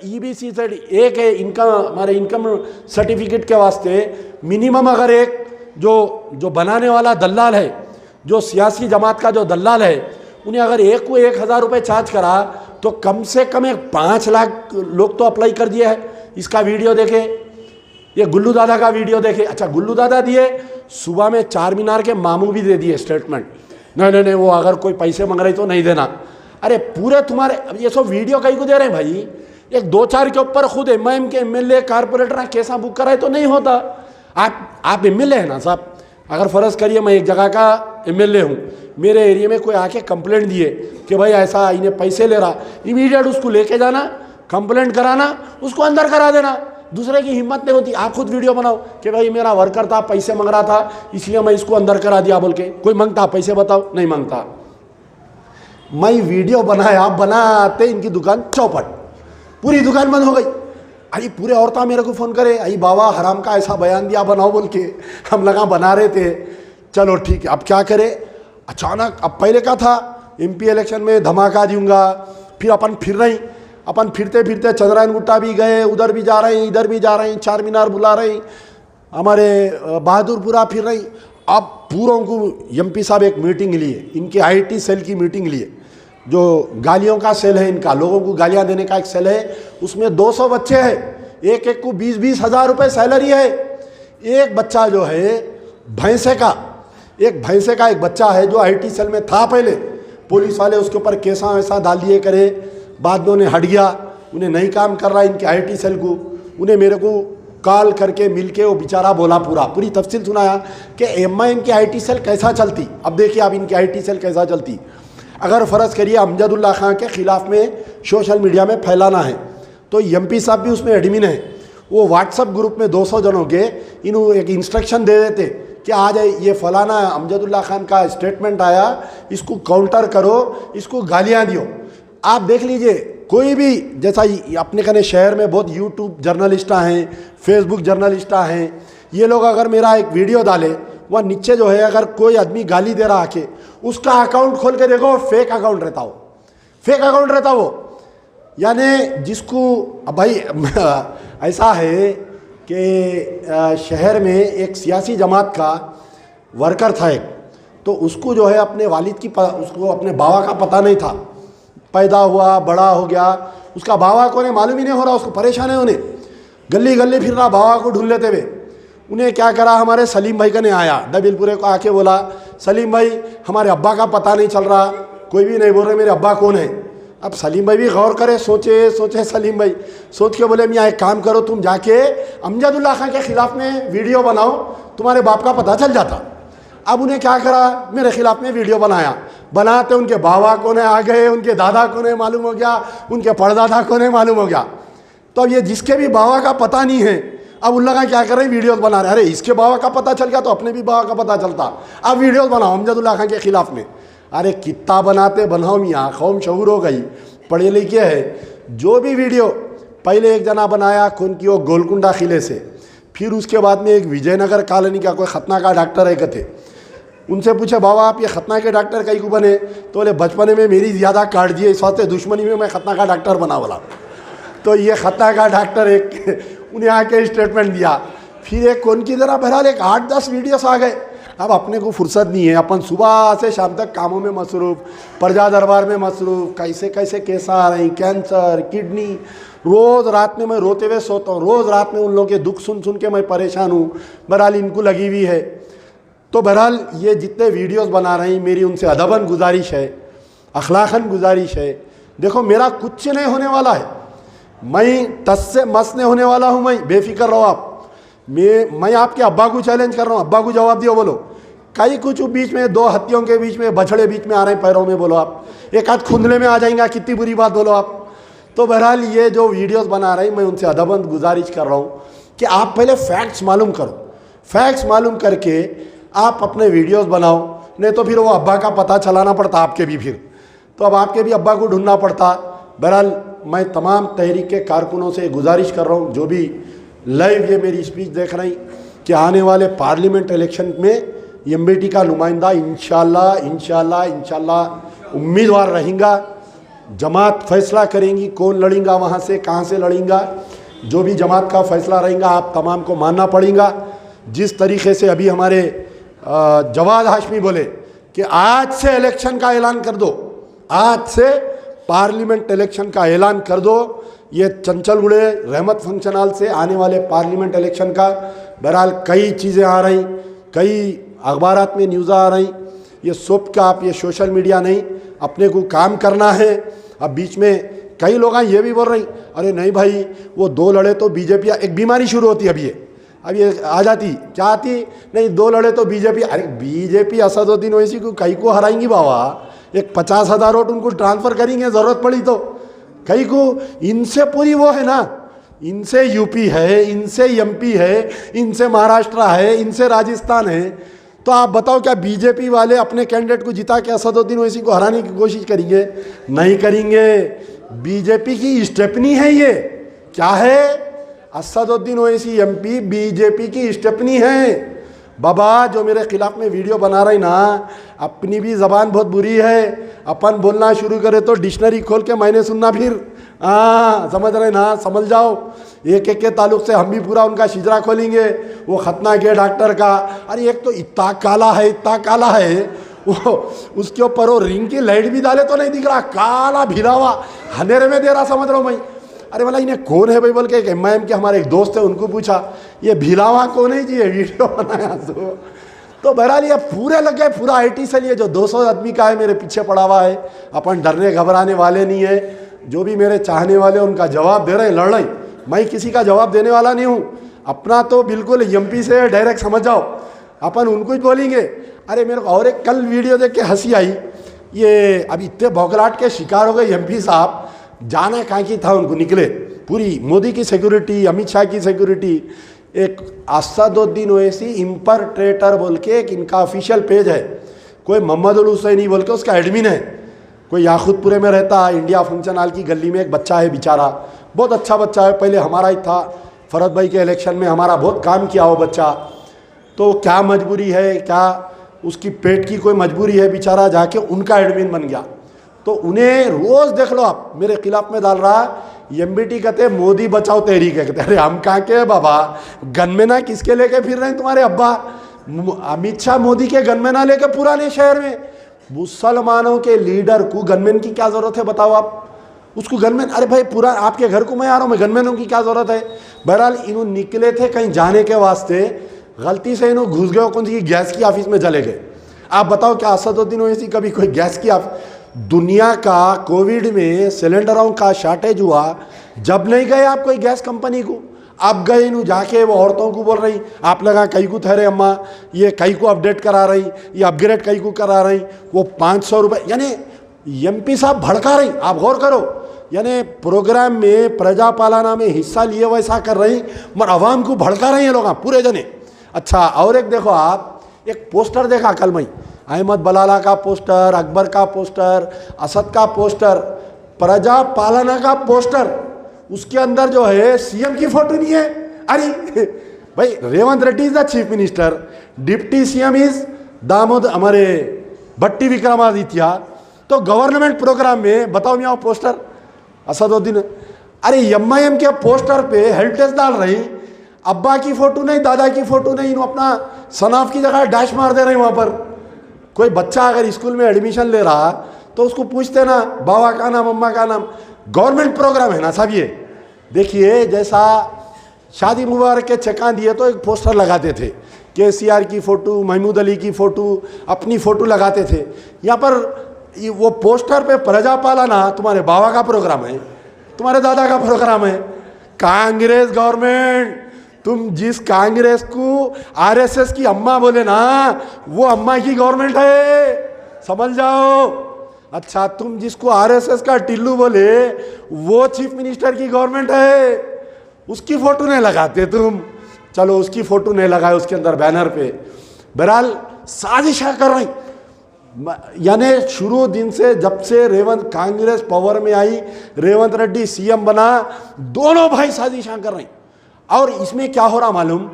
EBC से एक इनकम हमारे इनकम सर्टिफिकेट के वास्ते मिनिमम अगर एक जो बनाने वाला दल्लाल है, जो सियासी जमात का जो दल्लाल है, उन्हें अगर एक को 1000 रुपये चार्ज करा तो कम से कम एक 5 लाख लोग तो अप्लाई कर दिए है। इसका वीडियो देखे, ये गुल्लू दादा का वीडियो देखे। अच्छा गुल्लू दादा दिए, सुबह में चार मीनार के मामू भी दे दिए स्टेटमेंट, नहीं वो अगर कोई पैसे मांग रही तो नहीं देना। अरे पूरे तुम्हारे अब ये सब वीडियो कहीं को दे रहे हैं भाई, एक 2-4 के ऊपर खुद MIM के MLA कारपोरेटर कैसा बुक कराए तो नहीं होता। आप MLA है ना साहब, अगर फ़र्ज़ करिए मैं एक जगह का MLA हूँ, मेरे एरिया में कोई आके कंप्लेंट दिए कि भाई ऐसा इन्हें पैसे ले रहा, इमीडिएट उसको लेके जाना, कंप्लेंट कराना, उसको अंदर करा देना। दूसरे की हिम्मत नहीं होती, आप खुद वीडियो बनाओ कि भाई मेरा वर्कर था, पैसे मांग रहा था, इसलिए मैं इसको अंदर करा दिया बोल के। कोई मांगता पैसे बताओ, नहीं मांगता। मैं वीडियो बनाया, बनाते इनकी दुकान चौपट, पूरी दुकान बंद हो गई। अरे पूरे औरतें मेरे को फ़ोन करे, अरे बाबा हराम का ऐसा बयान दिया बनाओ बोल के, हम लगा बना रहे थे, चलो ठीक है अब क्या करें। अचानक अब पहले का था MP इलेक्शन में धमाका दूंगा, फिर अपन फिर रही, अपन फिरते फिरते चंद्रायन गुट्टा भी गए, उधर भी जा रहे हैं, इधर भी जा रहे हैं, चार मीनार बुला रहे हैं, हमारे बहादुरपुरा फिर रही। अब पूरों को MP साहब एक मीटिंग लिए, इनके IT सेल की मीटिंग लिए, जो गालियों का सेल है इनका, लोगों को गालियां देने का एक सेल है, उसमें 200 बच्चे हैं, एक को 20-20 हज़ार रुपये सैलरी है। एक बच्चा जो है भैंसे का एक बच्चा है जो IT सेल में था पहले, पुलिस वाले उसके ऊपर केसा वैसा डाल दिए करे, बाद में उन्हें हट गया, उन्हें नहीं काम कर रहा इनके IT सेल को। उन्हें मेरे को कॉल करके मिल के वो बेचारा बोला, पूरी तफसील सुनाया कि MIM की IT सेल कैसा चलती। अब देखिए आप इनकी IT सेल कैसा चलती। अगर फ़र्ज़ करिए अमजदुल्ला खां के ख़िलाफ़ में सोशल मीडिया में फैलाना है तो MP साहब भी उसमें एडमिन है, वो व्हाट्सअप ग्रुप में 200 जनों के इन्हों एक इंस्ट्रक्शन दे देते कि आज ये फलाना अमजदुल्ला खान का स्टेटमेंट आया, इसको काउंटर करो, इसको गालियाँ दियो। आप देख लीजिए, कोई भी जैसा अपने कने शहर में बहुत YouTube जर्नलिस्टा हैं, Facebook जर्नलिस्टा हैं, ये लोग अगर मेरा एक वीडियो डाले, वह नीचे जो है अगर कोई आदमी गाली दे रहा आके, उसका अकाउंट खोल के देखो, फेक अकाउंट रहता वो, यानी जिसको भाई ऐसा है कि शहर में एक सियासी जमात का वर्कर था एक, तो उसको जो है अपने वालिद की उसको अपने बाबा का पता नहीं था, पैदा हुआ बड़ा हो गया, उसका बाबा को मालूम ही नहीं हो रहा, उसको परेशान है, उन्हें गली गली फिर रहा बाबा को ढूंढ लेते हुए। उन्हें क्या करा, हमारे सलीम भाई का ने आया डबीलपुरे को आके बोला, सलीम भाई हमारे अब्बा का पता नहीं चल रहा, कोई भी नहीं बोल रहे मेरे अब्बा कौन है। अब सलीम भाई भी गौर करे, सोचे सलीम भाई सोच के बोले मियाँ एक काम करो, तुम जाके अमजदुल्ला खां के ख़िलाफ़ में वीडियो बनाओ, तुम्हारे बाप का पता चल जाता। अब उन्हें क्या करा, मेरे ख़िलाफ़ में वीडियो बनाते उनके बाबा कौन है आ गए, उनके दादा कौन है मालूम हो गया, उनके परदादा कौन है मालूम हो गया। तो अब ये जिसके भी बाबा का पता नहीं है अब उन लोग क्या कर रहे हैं, वीडियोस बना रहे हैं। अरे इसके बाबा का पता चल गया तो अपने भी बाबा का पता चलता। अब वीडियोस बनाओ अमजदुल्ला खान के खिलाफ में। अरे कितना बनाते बनाओ, यहाँ कौम शऊर हो गई, पढ़े लिखे है। जो भी वीडियो पहले एक जना बनाया कौन की वो गोलकुंडा किले से, फिर उसके बाद में एक विजयनगर कॉलोनी का कोई खतना का डॉक्टर है थे, उनसे पूछा बाबा आप ये खतना के डॉक्टर कहीं को बने, तो बोले बचपन में मेरी ज़्यादा काट दिए, इस वास्ते दुश्मनी में मैं खतना का डॉक्टर बना बोला। तो ये खतना का डॉक्टर एक उन्हें आके स्टेटमेंट दिया। फिर एक कौन की तरह बहरहाल एक 8-10 वीडियोस आ गए। अब अपने को फुर्सत नहीं है, अपन सुबह से शाम तक कामों में मसरूफ़, प्रजा दरबार में मसरूफ़, कैसे कैसे केस आ रहे हैं, कैंसर, किडनी। रोज़ रात में मैं रोते हुए सोता हूँ, रोज़ रात में उन लोगों के दुख सुन सुन के मैं परेशान हूँ। बहरहाल इनको लगी हुई है। तो बहरहाल ये जितने वीडियोस बना रहे हैं, मेरी उनसे अदबन गुजारिश है, अखलाकन गुजारिश है। देखो मेरा कुछ नहीं होने वाला है, मैं टस से मस नहीं होने वाला हूँ, मैं बेफिक्र रहो आप। मैं आपके अब्बा को चैलेंज कर रहा हूँ, अब्बा को जवाब दियो, बोलो कई कुछ बीच में दो हत्तियों के बीच में बछड़े बीच में आ रहे हैं पैरों में, बोलो आप एक आध खुंदले में आ जाएंगे, कितनी बुरी बात, बोलो आप। तो बहरहाल ये जो वीडियोस बना रहे हैं, मैं उनसे अदबन गुजारिश कर रहा हूँ कि आप पहले फैक्ट्स मालूम करो, फैक्ट्स मालूम करके आप अपने वीडियोस बनाओ, नहीं तो फिर वो अब्बा का पता चलाना पड़ता आपके भी, फिर तो अब आपके भी अब्बा को ढूंढना पड़ता। बहरहाल मैं तमाम तहरीक के कारकुनों से गुजारिश कर रहा हूँ, जो भी लाइव ये मेरी स्पीच देख रहे हैं, कि आने वाले पार्लियामेंट इलेक्शन में एमबीटी का नुमाइंदा इंशाल्लाह उम्मीदवार रहेगा। जमात फैसला करेंगी कौन लड़ेगा, वहाँ से कहाँ से लड़ेगा, जो भी जमात का फैसला रहेगा आप तमाम को मानना पड़ेगा। जिस तरीके से अभी हमारे जवाद हाशमी बोले कि आज से इलेक्शन का ऐलान कर दो, आज से पार्लियामेंट इलेक्शन का ऐलान कर दो। ये चंचलगुड़े रहमत फंक्शन हॉल से आने वाले पार्लियामेंट इलेक्शन का बहरहाल कई चीज़ें आ रही, कई अखबारात में न्यूज़ आ रही। ये सब का आप ये सोशल मीडिया नहीं, अपने को काम करना है। अब बीच में कई लोग ये भी बोल रही, अरे नहीं भाई वो दो लड़े तो बीजेपी, एक बीमारी शुरू होती है अब ये आ जाती, क्या आती, नहीं दो लड़े तो बीजेपी। अरे बीजेपी असदुद्दीन ओवैसी को कई को हराएंगी बाबा, एक 50,000 वोट उनको ट्रांसफ़र करेंगे ज़रूरत पड़ी तो। कई को इनसे पूरी वो है ना, इनसे यूपी है, इनसे एमपी है, इनसे महाराष्ट्र है, इनसे राजस्थान है। तो आप बताओ क्या बीजेपी वाले अपने कैंडिडेट को जिता के असदुद्दीन ओवैसी को हराने की कोशिश करेंगे? नहीं करेंगे। बीजेपी की स्टेपनी है ये, क्या है? असदुद्दीन ओवैसी एमपी बीजेपी की स्टेपनी है। बाबा जो मेरे खिलाफ में वीडियो बना रही ना, अपनी भी ज़बान बहुत बुरी है, अपन बोलना शुरू करे तो डिक्शनरी खोल के मैंने सुनना, फिर समझ रहे ना, समझ जाओ। एक एक के ताल्लुक से हम भी पूरा उनका शिजरा खोलेंगे, वो खतना के डॉक्टर का। अरे एक तो इतना काला है, इतना काला है, वो उसके ऊपर वो रिंग की लाइट भी डाले तो नहीं दिख रहा, काला भिलावा अंधेरे में दे रहा, समझ रहा हूँ मैं। अरे बोला इन्हें कौन है भाई, बोल के एम के हमारे एक दोस्त है, उनको पूछा ये भिलावा कौन है जी, ये वीडियो बनाया तो बहरहाल ये पूरे लग गए, पूरा IT सेल ये जो 200 आदमी का है मेरे पीछे पड़ा हुआ है। अपन डरने घबराने वाले नहीं है, जो भी मेरे चाहने वाले उनका जवाब दे रहे हैं, लड़ रहे। मैं किसी का जवाब देने वाला नहीं हूँ, अपना तो बिल्कुल MP से डायरेक्ट समझ जाओ, अपन उनको ही बोलेंगे। अरे मेरे को और एक कल वीडियो देख के हंसी आई, ये अब इतने भौखलाहट के शिकार हो गए MP साहब, जाना कहाँ की था उनको, निकले पूरी मोदी की सिक्योरिटी, अमित शाह की सिक्योरिटी। एक असदुद्दीन ओवैसी इंपरट्रेटर बोल के एक इनका ऑफिशियल पेज है, कोई मोहम्मद उल हुसैनी बोल के उसका एडमिन है, कोई याखूतपुरे में रहता है, इंडिया फंक्शन हॉल की गली में एक बच्चा है बेचारा, बहुत अच्छा बच्चा है, पहले हमारा ही था, फरद भाई के इलेक्शन में हमारा बहुत काम किया वो बच्चा। तो क्या मजबूरी है, क्या उसकी पेट की कोई मजबूरी है, बेचारा जाके उनका एडमिन बन गया। तो उन्हें रोज़ देख लो आप मेरे खिलाफ में डाल रहा, MBT कहते मोदी बचाओ तहरीक है। कहते अरे हम कहाँ के बाबा, गनमेना किसके लेके फिर रहे हैं तुम्हारे अब्बा? अमित शाह मोदी के गनमेना लेके पुराने शहर में, मुसलमानों के लीडर को गनमैन की क्या ज़रूरत है बताओ आप उसको गनमैन? अरे भाई पूरा आपके घर को मैं आ रहा हूँ, मैं गनमैनों की क्या ज़रूरत है? बहरहाल इन्होंने निकले थे कहीं जाने के वास्ते, गलती से इन्होंने घुस गए कौन सी गैस की ऑफिस में चले गए। आप बताओ क्या असदुद्दीन ओवैसी कभी कोई गैस की दुनिया का कोविड में सिलेंडरों का शॉर्टेज हुआ, जब नहीं गए आप कोई गैस कंपनी को, अब गए इन्हों जाके वो औरतों को बोल रही आप लगा कई को ठहरे अम्मा, ये कई को अपडेट करा रही, ये अपग्रेड कई को करा रही, वो 500 रुपये, यानी MP साहब भड़का रही। आप गौर करो, यानी प्रोग्राम में प्रजा पालना में हिस्सा लिए वैसा कर रही, मगर अवाम को भड़का रही हैं लोग पूरे जने। अच्छा, और एक देखो आप, एक पोस्टर देखा कल में, अहमद बलाला का पोस्टर, अकबर का पोस्टर, असद का पोस्टर, प्रजा पालना का पोस्टर, उसके अंदर जो है सीएम की फोटो नहीं है। अरे भाई, Revanth Reddy is the chief minister, deputy CM is दामोद हमारे भट्टी विक्रमादित्य, तो गवर्नमेंट प्रोग्राम में बताओ मैं पोस्टर असदुद्दीन। अरे एमआईएम के पोस्टर पे हेल्टेज डाल रही, अब्बा की फोटो नहीं, दादा की फोटो नहीं, इन्हों अपना सनाफ की जगह डैश मार दे रहे हैं वहाँ पर। कोई बच्चा अगर स्कूल में एडमिशन ले रहा तो उसको पूछते ना बाबा का नाम, अम्मा का नाम। गवर्नमेंट प्रोग्राम है ना साहब ये। देखिए, जैसा शादी मुबारक के चेका दिए तो एक पोस्टर लगाते थे, केसीआर की फ़ोटो, महमूद अली की फ़ोटो, अपनी फ़ोटो लगाते थे। यहाँ पर वो पोस्टर पे प्रजा पालना तुम्हारे बाबा का प्रोग्राम है, तुम्हारे दादा का प्रोग्राम है। कांग्रेस गवर्नमेंट, तुम जिस कांग्रेस को आरएसएस की अम्मा बोले ना, वो अम्मा की गवर्नमेंट है, समझ जाओ। अच्छा, तुम जिसको आरएसएस का टिल्लू बोले, वो चीफ मिनिस्टर की गवर्नमेंट है, उसकी फ़ोटो नहीं लगाते तुम। चलो, उसकी फ़ोटो नहीं लगाए उसके अंदर बैनर पे। बहरहाल साजिशा कर रही, यानी शुरू दिन से जब से रेवंत कांग्रेस पावर में आई, रेवंत रेड्डी सीएम बना, दोनों भाई साजिशा कर रही। और इसमें क्या हो रहा मालूम,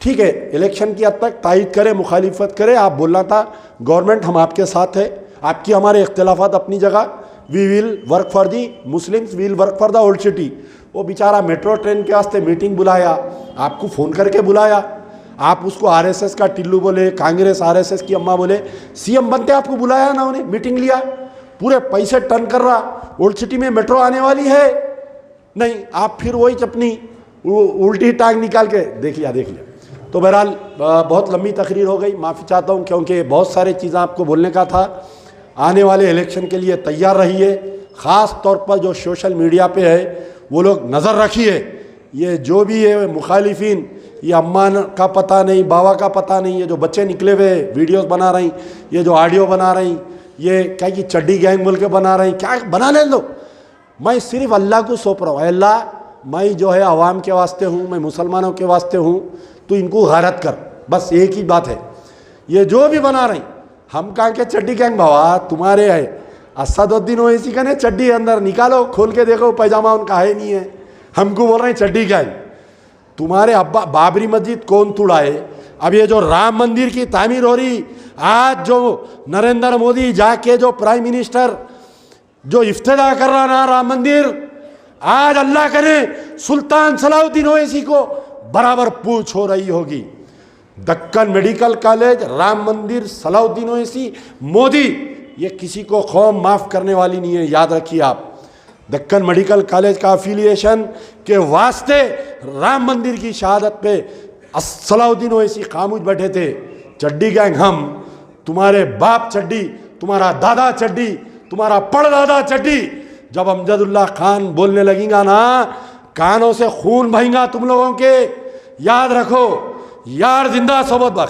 ठीक है, इलेक्शन की हद तक तायद करे, मुखालिफत करे, आप बोलना था गवर्नमेंट हम आपके साथ है, आपकी हमारे इख्तिलाफात अपनी जगह, we will work for the Muslims, we will work for the old city. वो बेचारा मेट्रो ट्रेन के वास्ते मीटिंग बुलाया, आपको फ़ोन करके बुलाया, आप उसको आरएसएस का टिल्लू बोले, कांग्रेस आरएसएस की अम्मा बोले, सीएम बनते आपको बुलाया ना, उन्हें मीटिंग लिया, पूरे पैसे टर्न कर रहा, ओल्ड सिटी में मेट्रो आने वाली है नहीं, आप फिर वही अपनी उल्टी टांग निकाल के देख लिया। तो बहरहाल बहुत लंबी तकरीर हो गई, माफ़ी चाहता हूँ, क्योंकि बहुत सारी चीज़ें आपको बोलने का था। आने वाले इलेक्शन के लिए तैयार रहिए, ख़ास तौर पर जो सोशल मीडिया पे है वो लोग नज़र रखिए। ये जो भी है मुखालिफिन, ये अम्मा का पता नहीं, बाबा का पता नहीं, ये जो बच्चे निकले हुए वीडियोस बना रही, ये जो ऑडियो बना रही, ये क्या कि चड्डी गैंग बोल के बना रही, क्या बना ले लो। मैं सिर्फ अल्लाह को सौंप रहा हूँ, अल्लाह मैं जो है अवाम के वास्ते हूँ, मैं मुसलमानों के वास्ते हूँ, तो इनको गारत कर, बस एक ही बात है। ये जो भी बना रही, हम कहाँ के चड्डी गैंग बाबा तुम्हारे है, असदुद्दीन ओवैसी का ने चड्डी अंदर निकालो, खोल के देखो पैजामा उनका है नहीं है, हमको बोल रहे हैं चड्डी गैंग। तुम्हारे अब्बा बाबरी मस्जिद कौन तोड़ाए? अब ये जो राम मंदिर की तामीर हो रही, आज जो नरेंद्र मोदी जाके जो प्राइम मिनिस्टर जो इफ्तिदा कर रहा ना राम मंदिर, आज अल्लाह करे सुल्तान सलाउद्दीन ओवैसी को बराबर पूछ हो रही होगी। दक्कन मेडिकल कॉलेज, राम मंदिर, सलाउद्दीन ओवैसी, मोदी, ये किसी को कौम माफ़ करने वाली नहीं है, याद रखिए आप। दक्कन मेडिकल कॉलेज का अफिलिएशन के वास्ते राम मंदिर की शहादत पे सलाउद्दीन ओवैसी खामोश बैठे थे। चड्डी गैंग हम, तुम्हारे बाप चड्डी, तुम्हारा दादा चड्डी, तुम्हारा पड़दादा चड्डी, जब अमजदुल्ला खान बोलने लगेगा ना, कानों से खून बहेगा तुम लोगों के, याद रखो। यार जिंदा सोबत बख्श।